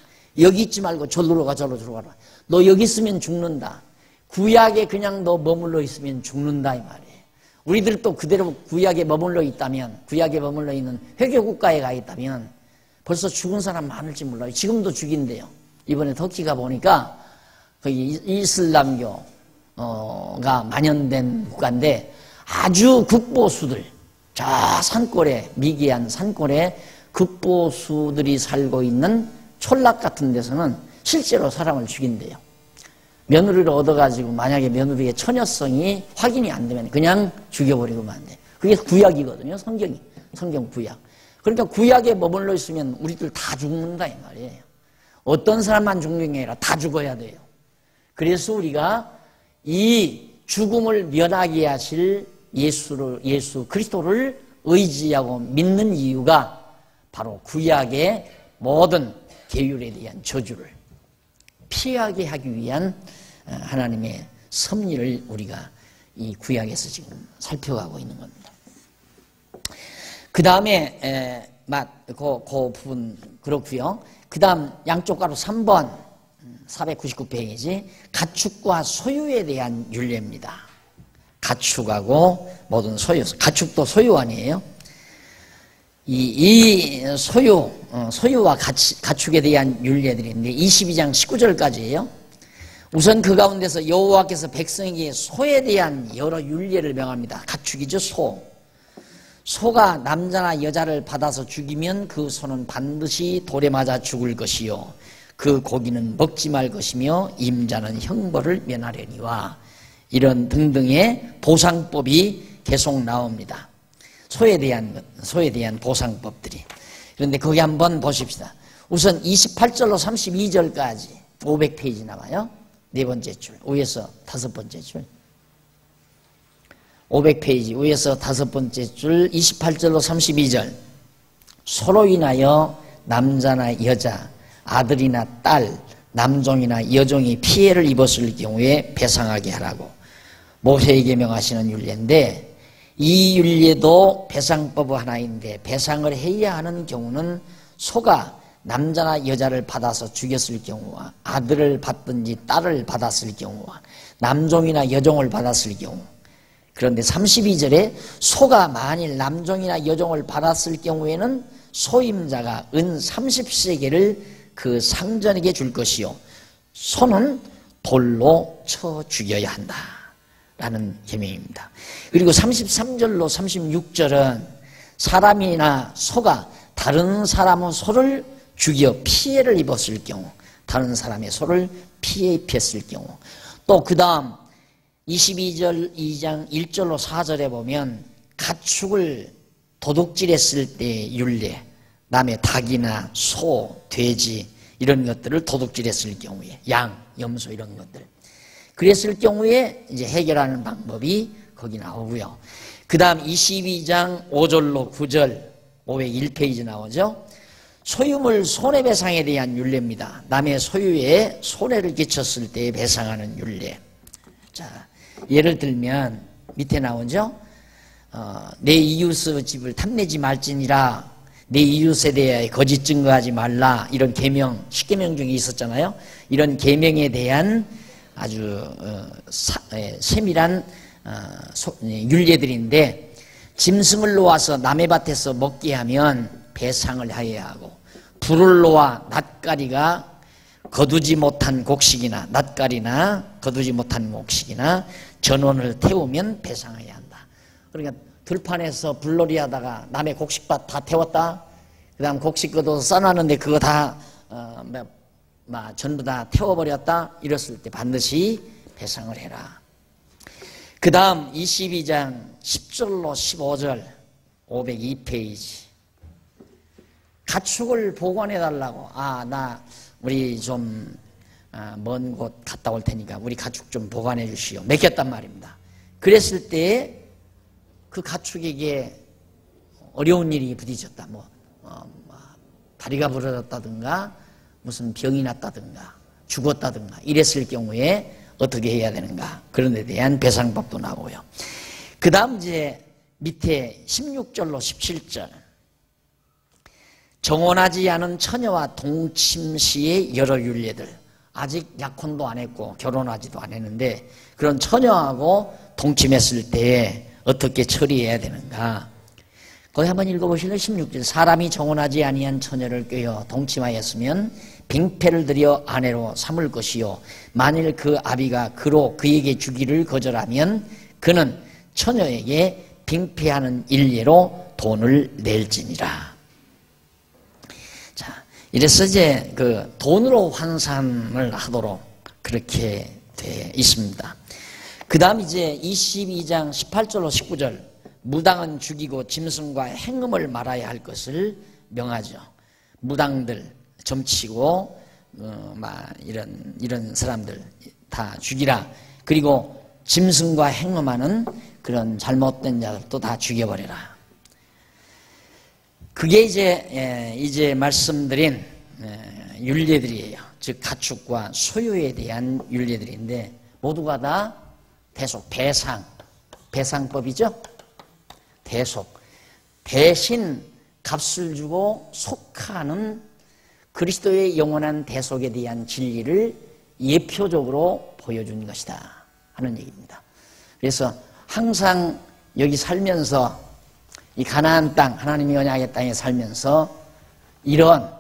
여기 있지 말고 절로 가, 절로 들어가라. 너 여기 있으면 죽는다. 구약에 그냥 너 머물러 있으면 죽는다 이 말이에요. 우리들도 그대로 구약에 머물러 있다면, 구약에 머물러 있는 회교국가에 가 있다면 벌써 죽은 사람 많을지 몰라요. 지금도 죽인대요. 이번에 터키 가 보니까 거기 이슬람교가 만연된 국가인데 아주 극보수들, 저 산골에, 미개한 산골에 극보수들이 살고 있는 촌락 같은 데서는 실제로 사람을 죽인대요. 며느리를 얻어가지고 만약에 며느리의 처녀성이 확인이 안 되면 그냥 죽여버리고만 안 돼. 그게 구약이거든요. 성경이. 성경 구약. 그러니까 구약에 머물러 있으면 우리들 다 죽는다 이 말이에요. 어떤 사람만 죽는 게 아니라 다 죽어야 돼요. 그래서 우리가 이 죽음을 면하게 하실 예수 그리스도를 의지하고 믿는 이유가 바로 구약의 모든 계율에 대한 저주를 피하게 하기 위한 하나님의 섭리를 우리가 이 구약에서 지금 살펴가고 있는 겁니다. 그 다음에 그 부분 그렇고요. 그 다음 양쪽 가로 3번 499페이지 가축과 소유에 대한 율례입니다. 가축하고 모든 소유, 가축도 소유 아니에요? 이 소유와 가축에 대한 율례들인데 22장 19절까지예요. 우선 그 가운데서 여호와께서 백성에게 소에 대한 여러 율례를 명합니다. 가축이죠, 소. 소가 남자나 여자를 받아서 죽이면 그 소는 반드시 돌에 맞아 죽을 것이요 그 고기는 먹지 말 것이며 임자는 형벌을 면하려니와 이런 등등의 보상법이 계속 나옵니다. 소에 대한 보상법들이. 그런데 거기 한번 보십시다. 우선 28절로 32절까지 500페이지 나와요. 네 번째 줄, 위에서 다섯 번째 줄. 500페이지 위에서 다섯 번째 줄 28절로 32절. 소로 인하여 남자나 여자, 아들이나 딸, 남종이나 여종이 피해를 입었을 경우에 배상하게 하라고 모세에게 명하시는 율례인데 이 율례도 배상법 하나인데 배상을 해야 하는 경우는 소가 남자나 여자를 받아서 죽였을 경우와 아들을 받든지 딸을 받았을 경우와 남종이나 여종을 받았을 경우. 그런데 32절에 소가 만일 남종이나 여종을 받았을 경우에는 소임자가 은 30세겔을 그 상전에게 줄 것이요 소는 돌로 쳐 죽여야 한다 라는 계명입니다. 그리고 33절로 36절은 사람이나 소가 다른 사람의 소를 죽여 피해를 입었을 경우, 다른 사람의 소를 피해 입혔을 경우, 또 그 다음 22절 2장 1절로 4절에 보면 가축을 도둑질했을 때의 율례, 남의 닭이나 소, 돼지 이런 것들을 도둑질했을 경우에 양, 염소 이런 것들 그랬을 경우에 이제 해결하는 방법이 거기 나오고요. 그 다음 22장 5절로 9절 501페이지 나오죠. 소유물 손해배상에 대한 율례입니다. 남의 소유에 손해를 끼쳤을 때 배상하는 율례. 자, 예를 들면 밑에 나오죠. 내 이웃의 집을 탐내지 말지니라 내 이웃에 대해 거짓 증거하지 말라 이런 계명, 10계명 중에 있었잖아요. 이런 계명에 대한 아주 세밀한 율례들인데 짐승을 놓아서 남의 밭에서 먹게 하면 배상을 하여야 하고 불을 놓아 낫가리가 거두지 못한 곡식이나 낫가리나 거두지 못한 곡식이나 전원을 태우면 배상해야 한다. 그러니까 들판에서 불놀이 하다가 남의 곡식밭 다 태웠다. 그 다음 곡식 거둬서 써놨는데 그거 다 전부 다 태워버렸다. 이랬을 때 반드시 배상을 해라. 그 다음 22장 10절로 15절 502페이지 가축을 보관해달라고. 우리 좀 먼 곳 갔다 올 테니까 우리 가축 좀 보관해 주시오. 맡겼단 말입니다. 그랬을 때 그 가축에게 어려운 일이 부딪혔다. 다리가 부러졌다든가 무슨 병이 났다든가 죽었다든가 이랬을 경우에 어떻게 해야 되는가, 그런 데 대한 배상법도 나오고요. 그 다음 이제 밑에 16절로 17절, 정혼하지 않은 처녀와 동침 시의 여러 율례들, 아직 약혼도 안 했고 결혼하지도 안 했는데 그런 처녀하고 동침했을 때 어떻게 처리해야 되는가, 거기 한번 읽어보실래요? 16절, 사람이 정혼하지 아니한 처녀를 꾀어 동침하였으면 빙패를 들여 아내로 삼을 것이요, 만일 그 아비가 그에게 주기를 거절하면 그는 처녀에게 빙패하는 일례로 돈을 낼지니라. 자, 이래서 이제 그 돈으로 환산을 하도록 그렇게 돼 있습니다. 그 다음 이제 22장 18절로 19절, 무당은 죽이고 짐승과 행음을 말아야 할 것을 명하죠. 무당들, 점치고 이런 사람들 다 죽이라. 그리고 짐승과 행음하는 그런 잘못된 자들도 다 죽여버려라. 그게 이제 말씀드린 율례들이에요. 즉 가축과 소유에 대한 율례들인데 모두가 다 대속, 배상법이죠. 대속, 대신 값을 주고 속하는 그리스도의 영원한 대속에 대한 진리를 예표적으로 보여준 것이다 하는 얘기입니다. 그래서 항상 여기 살면서 이 가나안 땅, 하나님이 언약의 땅에 살면서 이런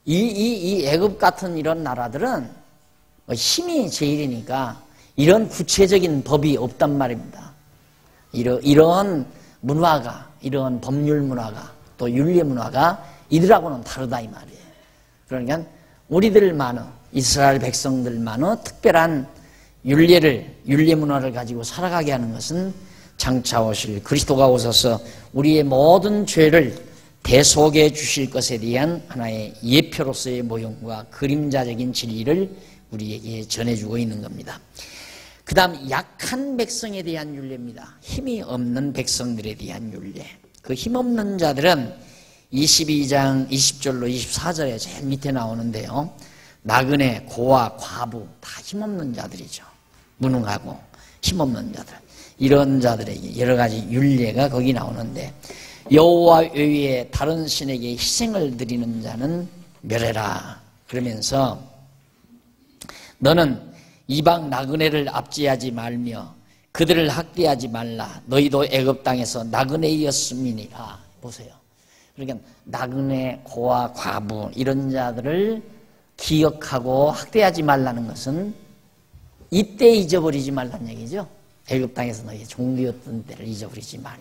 이 애굽 같은 이런 나라들은 힘이 제일이니까 이런 구체적인 법이 없단 말입니다. 이런 문화가, 이런 법률 문화가, 또 윤리 문화가 이들하고는 다르다 이 말이에요. 그러니까 우리들만의, 이스라엘 백성들만의 특별한 윤리 문화를 가지고 살아가게 하는 것은 장차 오실 그리스도가 오셔서 우리의 모든 죄를 대속해 주실 것에 대한 하나의 예표로서의 모형과 그림자적인 진리를 우리에게 전해주고 있는 겁니다. 그 다음 약한 백성에 대한 율례입니다. 힘이 없는 백성들에 대한 율례. 그 힘없는 자들은 22장 20절로 24절에 제일 밑에 나오는데요. 나그네, 고아, 과부 다 힘없는 자들이죠. 무능하고 힘없는 자들. 이런 자들에게 여러 가지 율례가 거기 나오는데, 여호와 외에 다른 신에게 희생을 드리는 자는 멸해라. 그러면서 너는 이방 나그네를 압제하지 말며 그들을 학대하지 말라. 너희도 애굽 땅에서 나그네였음이니라. 보세요. 그러니까 나그네, 고아, 과부 이런 자들을 기억하고 학대하지 말라는 것은 이때 잊어버리지 말라는 얘기죠. 애굽 땅에서 너희 종되었던 때를 잊어버리지 말라.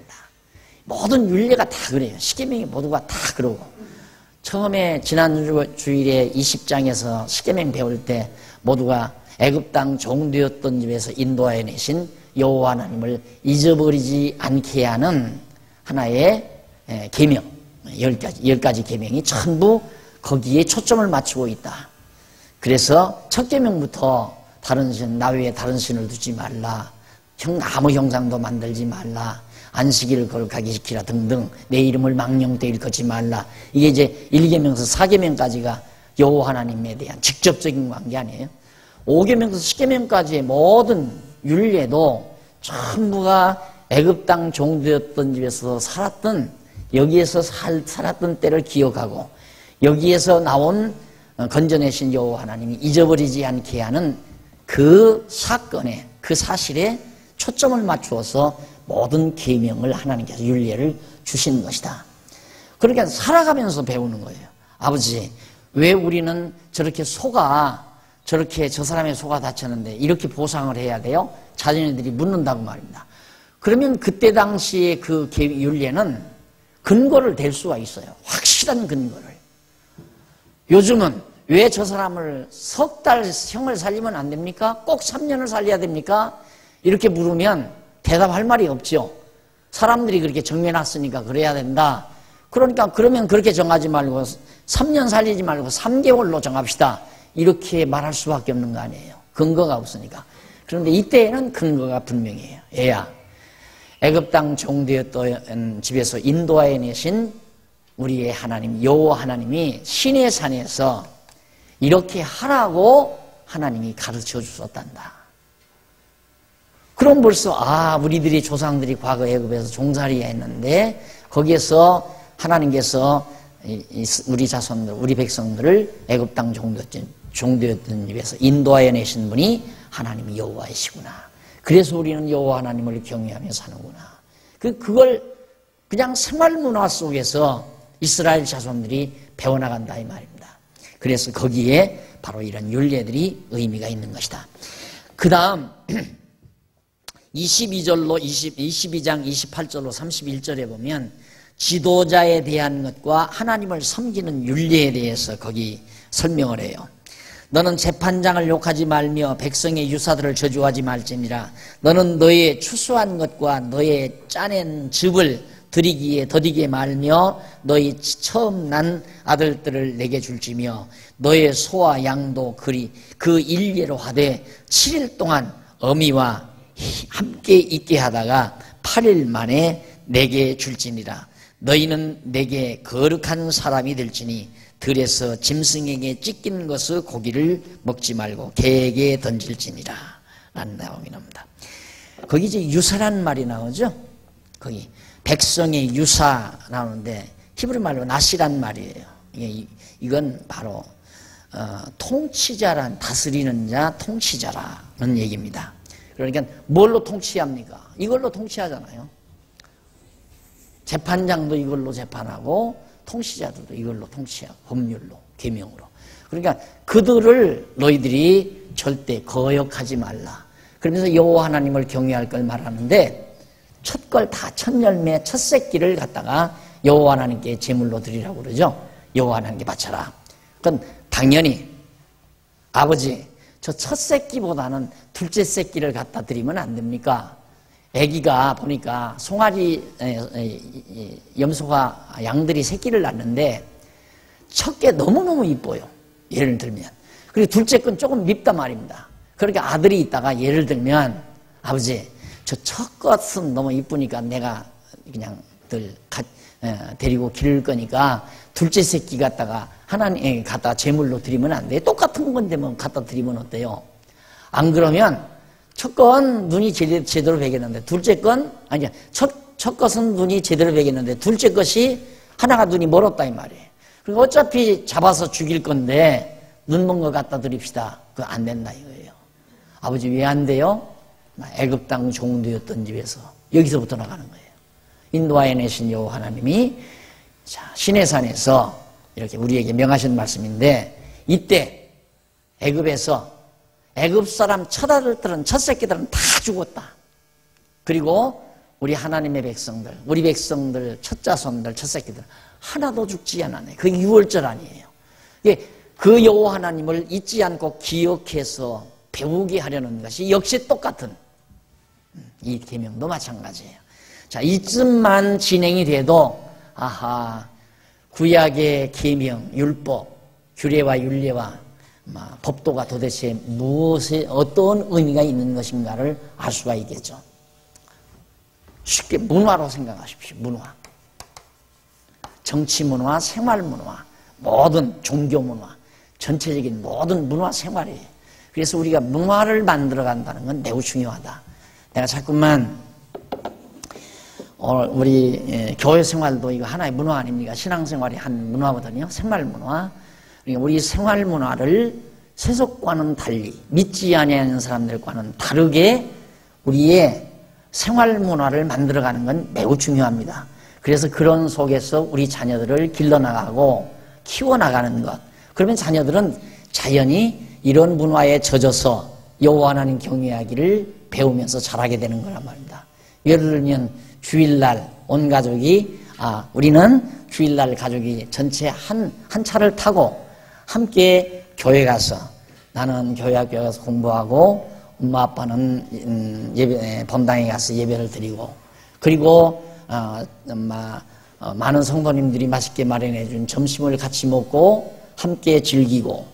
모든 율례가 다 그래요. 십계명이 모두가 다 그러고, 처음에 지난 주일에 20장에서 십계명 배울 때 모두가 애굽 땅 종되었던 집에서 인도하여 내신 여호와 하나님을 잊어버리지 않게 하는 하나의 계명, 10가지 계명이 전부 거기에 초점을 맞추고 있다. 그래서 첫 계명부터 다른 신, 나 외에 다른 신을 두지 말라, 아무 형상도 만들지 말라, 안식일을 거룩하게 지키라 등등, 내 이름을 망령되이 일컫지 말라. 이게 이제 1계명에서 4계명까지가 여호와 하나님에 대한 직접적인 관계 아니에요. 5계명에서 10계명까지의 모든 율례도 전부가 애굽 땅 종되었던 집에서 살았던, 여기에서 살았던 때를 기억하고 여기에서 나온 건져내신 여호와 하나님이 잊어버리지 않게 하는 그 사건에, 그 사실에 초점을 맞추어서 모든 계명을 하나님께서 율례를 주신 것이다. 그러니까 살아가면서 배우는 거예요. 아버지, 왜 우리는 저렇게 저렇게 저 사람의 소가 다쳤는데 이렇게 보상을 해야 돼요? 자녀들이 묻는다고 말입니다. 그러면 그때 당시에 그 율례는 근거를 댈 수가 있어요. 확실한 근거를. 요즘은 왜 저 사람을 석 달 형을 살리면 안 됩니까? 꼭 3년을 살려야 됩니까? 이렇게 물으면 대답할 말이 없죠. 사람들이 그렇게 정해놨으니까 그래야 된다. 그러니까 그러면 그렇게 정하지 말고 3년 살리지 말고 3개월로 정합시다. 이렇게 말할 수밖에 없는 거 아니에요. 근거가 없으니까. 그런데 이때에는 근거가 분명해요. 애야, 애굽 땅 종되었던 집에서 인도하여 내신 우리의 하나님 여호와 하나님이 시내 산에서 이렇게 하라고 하나님이 가르쳐 주셨단다. 그럼 벌써 우리들이 조상들이 과거 애굽에서 종살이야 했는데 거기에서 하나님께서 우리 자손들, 우리 백성들을 애굽 땅 종되었던 집에서 인도하여 내신 분이 하나님이 여호와이시구나. 그래서 우리는 여호와 하나님을 경외하며 사는구나. 그걸 그냥 생활 문화 속에서 이스라엘 자손들이 배워나간다 이 말입니다. 그래서 거기에 바로 이런 율례들이 의미가 있는 것이다. 그 다음 22장 28절로 31절에 보면 지도자에 대한 것과 하나님을 섬기는 윤리에 대해서 거기 설명을 해요. 너는 재판장을 욕하지 말며 백성의 유사들을 저주하지 말지니라. 너는 너의 추수한 것과 너의 짜낸 즙을 드리기에 더디게 말며 너희 처음 난 아들들을 내게 줄지며 너의 소와 양도 그 일례로 하되 7일 동안 어미와 함께 있게 하다가 8일 만에 내게 줄지니라. 너희는 내게 거룩한 사람이 될지니 들에서 짐승에게 찢긴 것의 고기를 먹지 말고 개에게 던질지니라 라는 내용이 나옵니다. 거기 이제 유사란 말이 나오죠. 거기 백성의 유사 나오는데 히브리 말로 나시란 말이에요. 이건 바로 통치자란 다스리는 자 통치자라는 얘기입니다. 그러니까 뭘로 통치합니까? 이걸로 통치하잖아요. 재판장도 이걸로 재판하고 통치자들도 이걸로 통치하고 법률로 계명으로. 그러니까 그들을 너희들이 절대 거역하지 말라. 그러면서 여호와 하나님을 경외할 걸 말하는데 첫 걸 다 첫 열매 첫 새끼를 갖다가 여호와 하나님께 제물로 드리라고 그러죠. 여호와 하나님께 바쳐라. 그건 당연히 아버지 저 첫 새끼보다는 둘째 새끼를 갖다 드리면 안 됩니까? 아기가 보니까 송아지 염소가 양들이 새끼를 낳는데 첫 게 너무너무 이뻐요. 예를 들면. 그리고 둘째 건 조금 밉단 말입니다. 그러니까 아들이 있다가 예를 들면 아버지 저 첫 것은 너무 이쁘니까 내가 그냥 데리고 기를 거니까 둘째 새끼 갖다가 하나님께 갖다 제물로 드리면 안 돼. 똑같은 건데 뭐 갖다 드리면 어때요? 안 그러면 첫 건 눈이 제대로 베겠는데 둘째 건 아니야. 첫 것은 눈이 제대로 베겠는데 둘째 것이 하나가 눈이 멀었다 이 말이에요. 그리고 어차피 잡아서 죽일 건데 눈 먼 거 갖다 드립시다. 그거 안 된다 이거예요. 아버지 왜 안 돼요? 애굽 땅 종되었던 집에서 여기서부터 나가는 거예요. 인도하여 내신 여호와 하나님이 시내산에서 이렇게 우리에게 명하신 말씀인데 이때 애굽에서 애굽 사람 첫 아들들은 첫 새끼들은 다 죽었다. 그리고 우리 하나님의 백성들, 우리 백성들 첫 자손들, 첫 새끼들 하나도 죽지 않았네. 그게 유월절 아니에요. 그 여호와 하나님을 잊지 않고 기억해서 배우게 하려는 것이 역시 똑같은 이 계명도 마찬가지예요. 자, 이쯤만 진행이 돼도 구약의 계명, 율법, 규례와 윤례와 법도가 도대체 무엇에 어떤 의미가 있는 것인가를 알 수가 있겠죠. 쉽게 문화로 생각하십시오. 문화. 정치 문화, 생활 문화, 모든 종교 문화, 전체적인 모든 문화 생활이에요. 그래서 우리가 문화를 만들어 간다는 건 매우 중요하다. 내가 자꾸만 우리 교회 생활도 이거 하나의 문화 아닙니까? 신앙생활이 한 문화거든요. 생활 문화. 그러니까 우리 생활 문화를 세속과는 달리 믿지 아니하는 사람들과는 다르게 우리의 생활 문화를 만들어가는 건 매우 중요합니다. 그래서 그런 속에서 우리 자녀들을 길러나가고 키워나가는 것. 그러면 자녀들은 자연히 이런 문화에 젖어서 여호와 하나님 경외하기를 배우면서 자라게 되는 거란 말입니다. 예를 들면 주일날 온 가족이 우리는 주일날 가족이 전체 한 차를 타고 함께 교회 가서 나는 교회 학교에 가서 공부하고 엄마 아빠는 본당에 가서 예배를 드리고 그리고 많은 성도님들이 맛있게 마련해 준 점심을 같이 먹고 함께 즐기고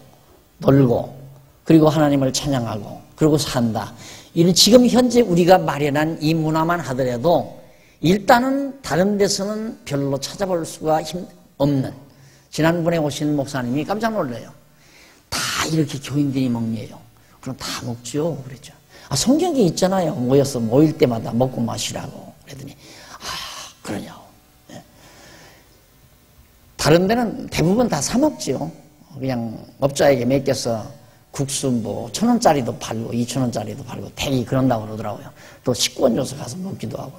놀고 그리고 하나님을 찬양하고 그러고 산다. 이는 지금 현재 우리가 마련한 이 문화만 하더라도 일단은 다른 데서는 별로 찾아볼 수가 없는, 지난번에 오신 목사님이 깜짝 놀래요. 다 이렇게 교인들이 먹네요. 그럼 다 먹죠. 그랬죠. 성경에 있잖아요. 모여서 모일 때마다 먹고 마시라고. 그랬더니, 그러냐고. 예. 다른 데는 대부분 다 사먹죠. 그냥 업자에게 맡겨서 국수 뭐 1,000원짜리도 팔고 2,000원짜리도 팔고 대기 그런다고 그러더라고요. 또 식권 줘서 가서 먹기도 하고.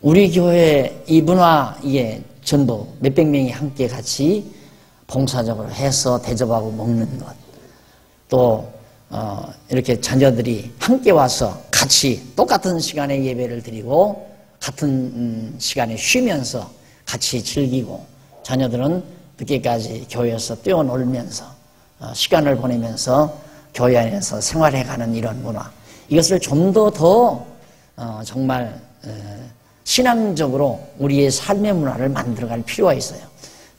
우리 교회 이 문화에 전부 몇백 명이 함께 같이 봉사적으로 해서 대접하고 먹는 것. 또 이렇게 자녀들이 함께 와서 같이 똑같은 시간에 예배를 드리고 같은 시간에 쉬면서 같이 즐기고, 자녀들은 늦게까지 교회에서 뛰어놀면서 시간을 보내면서 교회 안에서 생활해가는 이런 문화, 이것을 좀 더 정말 신앙적으로 우리의 삶의 문화를 만들어갈 필요가 있어요.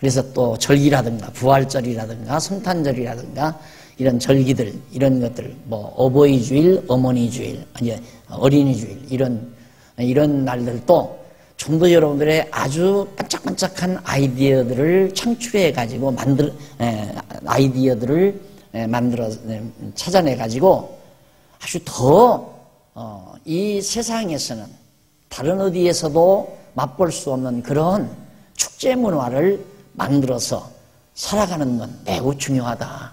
그래서 또 절기라든가 부활절이라든가 성탄절이라든가 이런 절기들, 이런 것들, 뭐 어버이주일, 어머니주일, 아니 어린이주일, 이런 날들도 좀 더 여러분들의 아주 반짝반짝한 아이디어들을 창출해 가지고 아이디어들을 만들어 찾아내 가지고 아주 더 이 세상에서는 다른 어디에서도 맛볼 수 없는 그런 축제 문화를 만들어서 살아가는 건 매우 중요하다.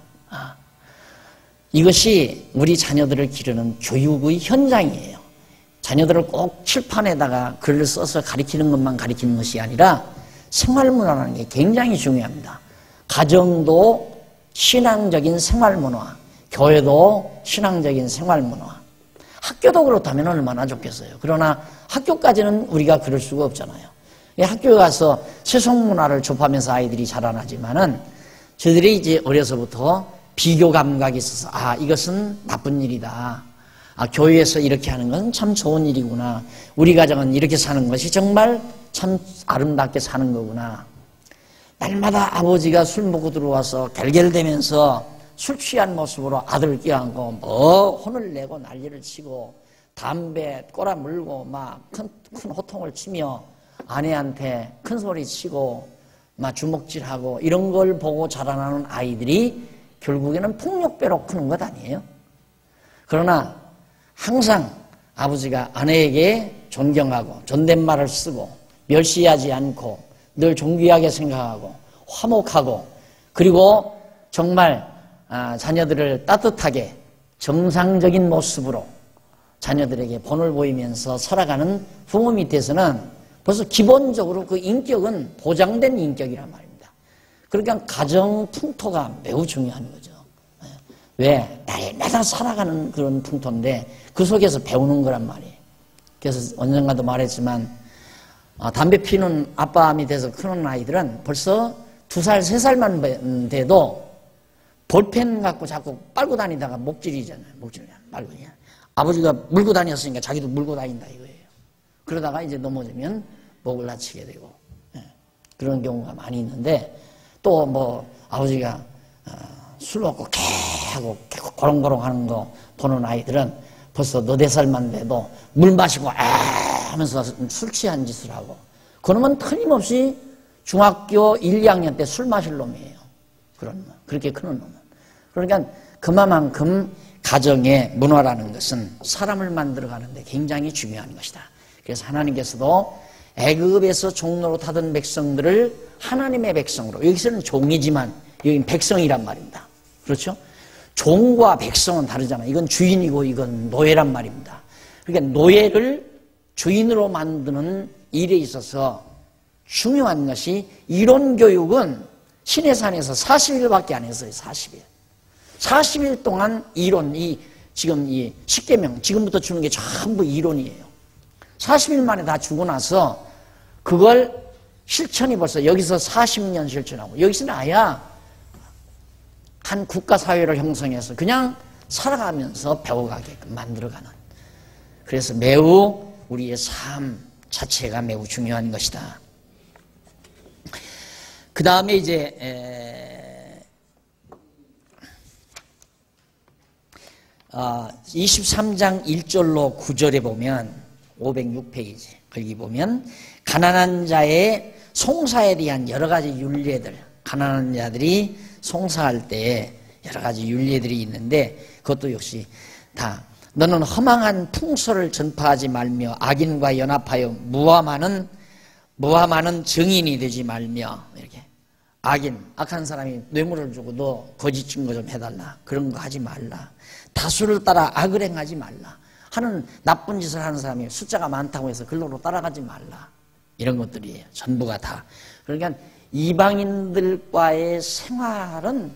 이것이 우리 자녀들을 기르는 교육의 현장이에요. 자녀들을 꼭 칠판에다가 글을 써서 가르치는 것만 가르치는 것이 아니라 생활 문화라는 게 굉장히 중요합니다. 가정도 신앙적인 생활 문화, 교회도 신앙적인 생활 문화, 학교도 그렇다면 얼마나 좋겠어요. 그러나 학교까지는 우리가 그럴 수가 없잖아요. 학교에 가서 세속 문화를 접하면서 아이들이 자라나지만은 저들이 이제 어려서부터 비교 감각이 있어서 이것은 나쁜 일이다. 교회에서 이렇게 하는 건 참 좋은 일이구나. 우리 가정은 이렇게 사는 것이 정말 참 아름답게 사는 거구나. 날마다 아버지가 술 먹고 들어와서 결결대면서 술 취한 모습으로 아들 껴안고 뭐 혼을 내고 난리를 치고 담배 꼬라 물고 막 큰 호통을 치며 아내한테 큰 소리 치고 막 주먹질하고 이런 걸 보고 자라나는 아이들이 결국에는 폭력배로 크는 것 아니에요? 그러나 항상 아버지가 아내에게 존경하고 존댓말을 쓰고 멸시하지 않고 늘 존귀하게 생각하고 화목하고, 그리고 정말 자녀들을 따뜻하게 정상적인 모습으로 자녀들에게 본을 보이면서 살아가는 부모 밑에서는 벌써 기본적으로 그 인격은 보장된 인격이란 말입니다. 그러니까 가정 풍토가 매우 중요한 거죠. 왜? 날마다 살아가는 그런 풍토인데 그 속에서 배우는 거란 말이에요. 그래서 언젠가도 말했지만 담배 피는 아빠 밑에서 크는 아이들은 벌써 2살, 3살만 돼도 볼펜 갖고 자꾸 빨고 다니다가 목질이잖아요. 목질이야. 빨고 그냥. 아버지가 물고 다녔으니까 자기도 물고 다닌다 이거예요. 그러다가 이제 넘어지면 목을 다치게 되고, 그런 경우가 많이 있는데, 또 뭐 아버지가 술 먹고 개하고 고롱고롱 하는 거 보는 아이들은 벌써 4-5살만 돼도 물 마시고 하면서 술 취한 짓을 하고, 그러면 틀림없이 중학교 1, 2학년 때 술 마실 놈이에요. 그렇게 크는 놈은. 그러니까 그만큼 가정의 문화라는 것은 사람을 만들어가는데 굉장히 중요한 것이다. 그래서 하나님께서도 애굽에서 종로로 타던 백성들을 하나님의 백성으로, 여기서는 종이지만 여기는 백성이란 말입니다. 그렇죠? 종과 백성은 다르잖아요. 이건 주인이고 이건 노예란 말입니다. 그러니까 노예를 주인으로 만드는 일에 있어서 중요한 것이, 이론 교육은 시내산에서 40일밖에 안 했어요. 40일. 40일 동안 이론, 지금 이 십계명, 지금부터 주는 게 전부 이론이에요. 40일 만에 다 주고 나서 그걸 실천이 벌써 여기서 40년 실천하고, 여기서는 아야 한 국가사회를 형성해서 그냥 살아가면서 배워가게끔 만들어가는, 그래서 매우 우리의 삶 자체가 매우 중요한 것이다. 그 다음에 이제 23장 1절로 9절에 보면 506페이지. 거기 보면 가난한 자의 송사에 대한 여러 가지 율례들, 가난한 자들이 송사할 때에 여러 가지 율례들이 있는데 그것도 역시 다 너는 허망한 풍소를 전파하지 말며 악인과 연합하여 무함하는 증인이 되지 말며 이렇게 악한 사람이 뇌물을 주고 너 거짓 증거 좀 해달라 그런 거 하지 말라 다수를 따라 악을 행하지 말라 하는 나쁜 짓을 하는 사람이 숫자가 많다고 해서 글로로 따라가지 말라 이런 것들이에요. 전부가 다. 그러니까 이방인들과의 생활과는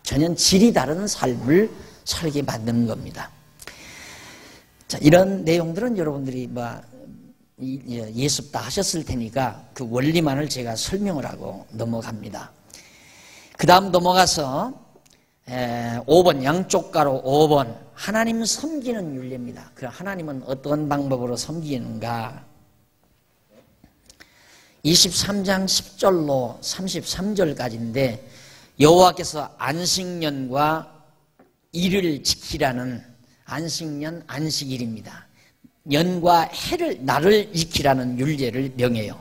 전혀 질이 다른 삶을 살게 만드는 겁니다. 자, 이런 내용들은 여러분들이 예습 다 하셨을 테니까 그 원리만을 제가 설명을 하고 넘어갑니다. 그 다음 넘어가서 5번 양쪽 가로 5번 하나님 섬기는 율례입니다. 그 하나님은 어떤 방법으로 섬기는가 23장 10절로 33절까지인데 여호와께서 안식년과 일을 지키라는 안식년 안식일입니다. 년과 해를 날을 지키라는 율례를 명해요.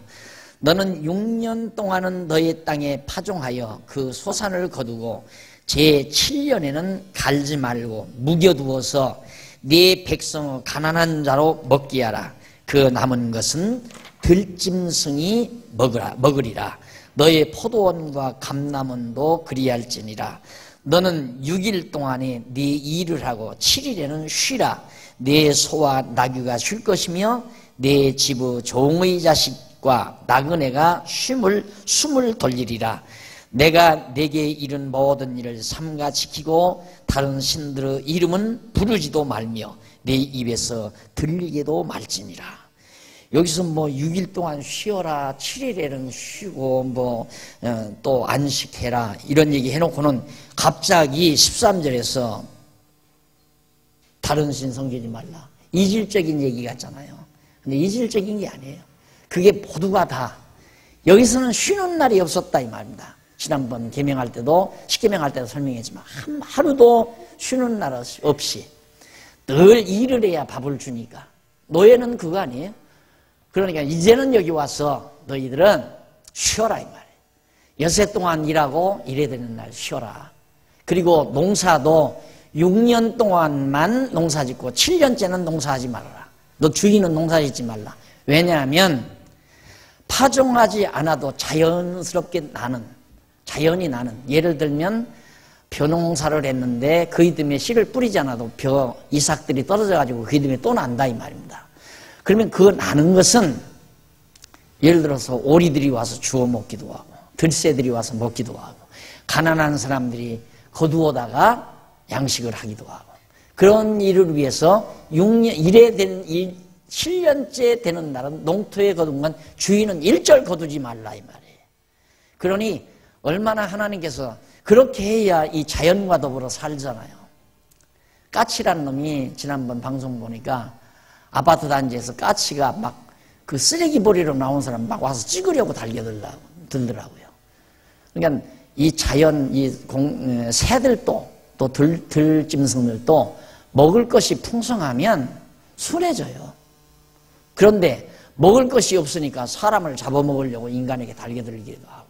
너는 6년 동안은 너의 땅에 파종하여 그 소산을 거두고 제7년에는 갈지 말고 묵여두어서 네 백성의 가난한 자로 먹게 하라. 그 남은 것은 들짐승이 먹으리라. 너의 포도원과 감람원도 그리할지니라. 너는 6일 동안에 네 일을 하고 7일에는 쉬라. 네 소와 나귀가 쉴 것이며 네 집의 종의 자식과 나그네가 숨을 돌리리라. 내가 내게 이른 모든 일을 삼가 지키고 다른 신들의 이름은 부르지도 말며 내 입에서 들리게도 말지니라. 여기서 6일 동안 쉬어라 7일에는 쉬고 또 안식해라 이런 얘기 해놓고는 갑자기 13절에서 다른 신 섬기지 말라 이질적인 얘기 같잖아요. 근데 이질적인 게 아니에요. 그게 모두가 다 여기서는 쉬는 날이 없었다 이 말입니다. 지난번 계명할 때도 십계명할 때도 설명했지만 하루도 쉬는 날 없이 늘 일을 해야 밥을 주니까 노예는 그거 아니에요. 그러니까 이제는 여기 와서 너희들은 쉬어라 이 말이에요. 여세 동안 일하고 일해야 되는 날 쉬어라. 그리고 농사도 6년 동안만 농사 짓고 7년째는 농사하지 말아라. 너 주인은 농사 짓지 말라. 왜냐하면 파종하지 않아도 자연이 나는 예를 들면 벼농사를 했는데 그 이듬해 씨를 뿌리지 않아도 이삭들이 떨어져가지고 그 이듬해 또 난다 이 말입니다. 그러면 그 나는 것은 예를 들어서 오리들이 와서 주워 먹기도 하고 들새들이 와서 먹기도 하고 가난한 사람들이 거두어다가 양식을 하기도 하고 그런 일을 위해서 7년째 되는 날은 농토에 거둔 건 주인은 일절 거두지 말라 이 말이에요. 그러니 얼마나 하나님께서 그렇게 해야 이 자연과 더불어 살잖아요. 까치란 놈이 지난번 방송 보니까 아파트 단지에서 까치가 막 그 쓰레기 버리러 나온 사람 막 와서 찍으려고 달려들더라고요. 그러니까 이 자연, 새들도 또 들짐승들도 먹을 것이 풍성하면 순해져요. 그런데 먹을 것이 없으니까 사람을 잡아먹으려고 인간에게 달려들기도 하고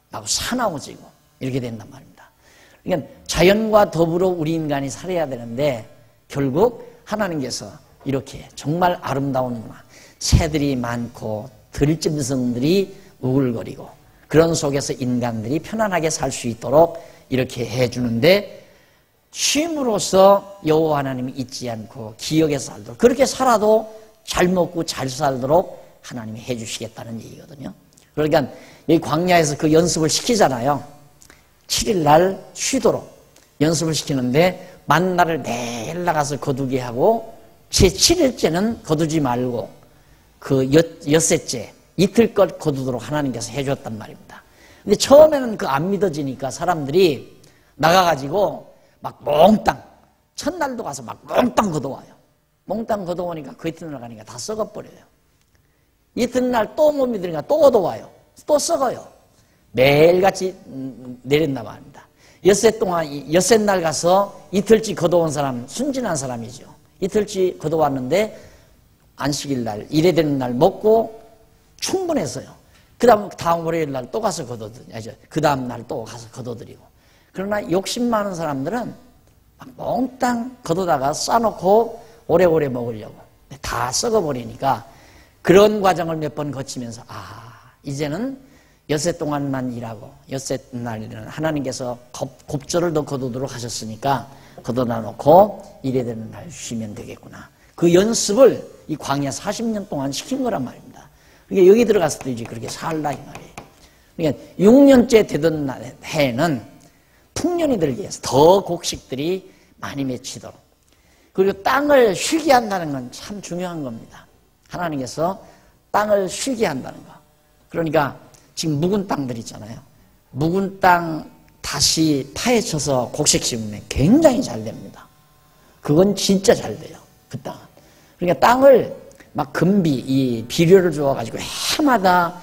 막 사나워지고 이렇게 된단 말입니다. 그러니까 자연과 더불어 우리 인간이 살아야 되는데 결국 하나님께서 이렇게 정말 아름다운 문화, 새들이 많고 들짐승들이 우글거리고 그런 속에서 인간들이 편안하게 살 수 있도록 이렇게 해주는데 쉼으로써 여호와 하나님이 잊지 않고 기억해서 살도록 그렇게 살아도 잘 먹고 잘 살도록 하나님이 해주시겠다는 얘기거든요. 그러니까 이 광야에서 그 연습을 시키잖아요. 7일날 쉬도록 연습을 시키는데 만나를 매일 나가서 거두게 하고 제7일째는 거두지 말고 그 엿새째 이틀껏 거두도록 하나님께서 해줬단 말입니다. 근데 처음에는 그 안 믿어지니까 사람들이 나가가지고 막 몽땅 첫날도 가서 막 몽땅 거둬와요. 몽땅 거둬오니까 그 이튿날 가니까 다 썩어버려요. 이튿날 또 못 믿으니까 또 거둬와요. 또 썩어요. 매일같이 내린단 말입니다. 엿새 날 가서 이틀치 거둬온 사람 순진한 사람이죠. 이틀치 걷어왔는데 안식일 날, 일에 되는 날 먹고 충분했어요. 다음 월요일 날 또 가서 그 다음 날 또 가서 걷어들이고. 그러나 욕심 많은 사람들은 막 몽땅 걷어다가 싸놓고 오래오래 먹으려고. 다 썩어버리니까 그런 과정을 몇 번 거치면서, 이제는 엿새 동안만 일하고, 엿새 날에는 하나님께서 곱절을 더 거두도록 하셨으니까 걷어다 놓고 일에 되는 날 쉬면 되겠구나. 그 연습을 이 광야 40년 동안 시킨 거란 말입니다. 그러니까 여기 들어갔을 때 이제 그렇게 살라 이 말이에요. 그러니까 6년째 되던 해에는 풍년이 들기 위해서 더 곡식들이 많이 맺히도록, 그리고 땅을 쉬게 한다는 건 참 중요한 겁니다. 하나님께서 땅을 쉬게 한다는 거. 그러니까 지금 묵은 땅들 있잖아요. 묵은 땅 다시 파헤쳐서 곡식 심으면 굉장히 잘 됩니다. 그건 진짜 잘 돼요. 그 땅은. 그러니까 땅을 막 이 비료를 주어가지고 해마다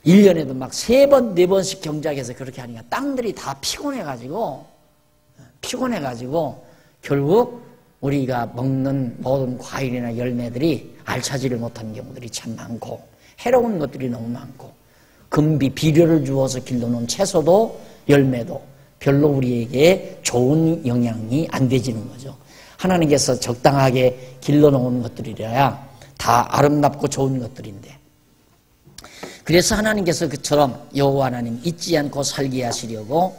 1년에도 막 3번, 4번씩 경작해서 그렇게 하니까 땅들이 다 피곤해가지고 결국 우리가 먹는 모든 과일이나 열매들이 알차지를 못하는 경우들이 참 많고, 해로운 것들이 너무 많고, 비료를 주어서 길러놓은 채소도 열매도 별로 우리에게 좋은 영향이 안 되지는 거죠. 하나님께서 적당하게 길러놓은 것들이라야 다 아름답고 좋은 것들인데, 그래서 하나님께서 그처럼 여호와 하나님 잊지 않고 살게 하시려고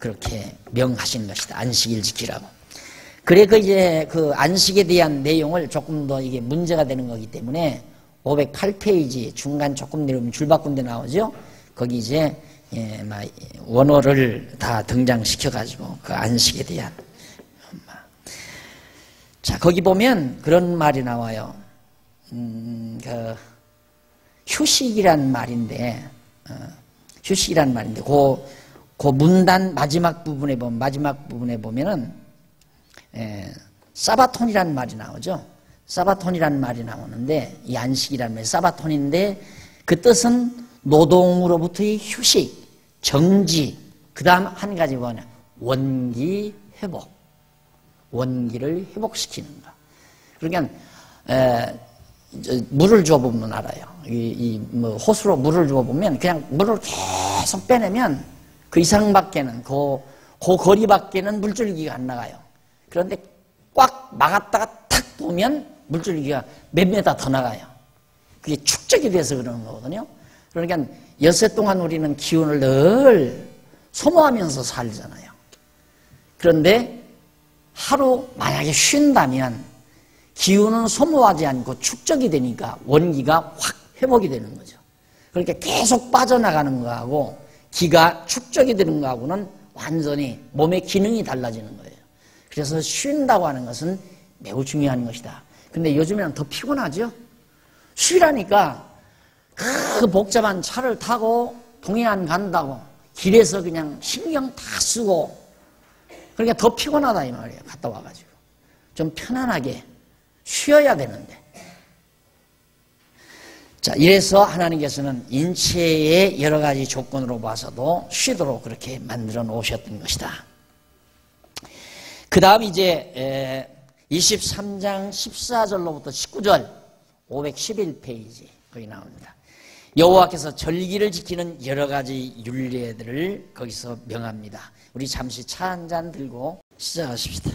그렇게 명하신 것이다. 안식일 지키라고. 그래 그 안식에 대한 내용을 조금 더 이게 문제가 되는 거기 때문에 508페이지 중간 조금 내려오면 줄바꾼 데 나오죠. 거기 이제 원어를 다 등장시켜 가지고 그 안식에 대한, 자 거기 보면 그런 말이 나와요. 휴식이란 말인데, 그 문단 마지막 부분에 보면은 사바톤이라는 말이 나오죠. 사바톤이라는 말이 나오는데, 이 안식이라는 말이 사바톤인데, 그 뜻은 노동으로부터의 휴식, 정지, 그 다음 한 가지 뭐냐, 원기 회복, 원기를 회복시키는 거. 그러니까 물을 주어보면 알아요. 호수로 물을 주어보면 그냥 물을 계속 빼내면 그 이상밖에는, 그 거리밖에는 물줄기가 안 나가요. 그런데 꽉 막았다가 탁 보면 물줄기가 몇 메다 더 나가요. 그게 축적이 돼서 그러는 거거든요. 그러니까 엿새 동안 우리는 기운을 늘 소모하면서 살잖아요. 그런데 하루 만약에 쉰다면 기운은 소모하지 않고 축적이 되니까 원기가 확 회복이 되는 거죠. 그러니까 계속 빠져나가는 거하고 기가 축적이 되는 거하고는 완전히 몸의 기능이 달라지는 거예요. 그래서 쉰다고 하는 것은 매우 중요한 것이다. 근데 요즘에는 더 피곤하죠? 쉬라니까 그 복잡한 차를 타고 동해안 간다고 길에서 그냥 신경 다 쓰고, 그러니까 더 피곤하다 이 말이에요. 갔다 와가지고 좀 편안하게 쉬어야 되는데. 자, 이래서 하나님께서는 인체의 여러 가지 조건으로 봐서도 쉬도록 그렇게 만들어 놓으셨던 것이다. 그 다음 이제 23장 14절로부터 19절 511페이지 거기 나옵니다. 여호와께서 절기를 지키는 여러 가지 율례들을 거기서 명합니다. 우리 잠시 차 한 잔 들고 시작하십시다.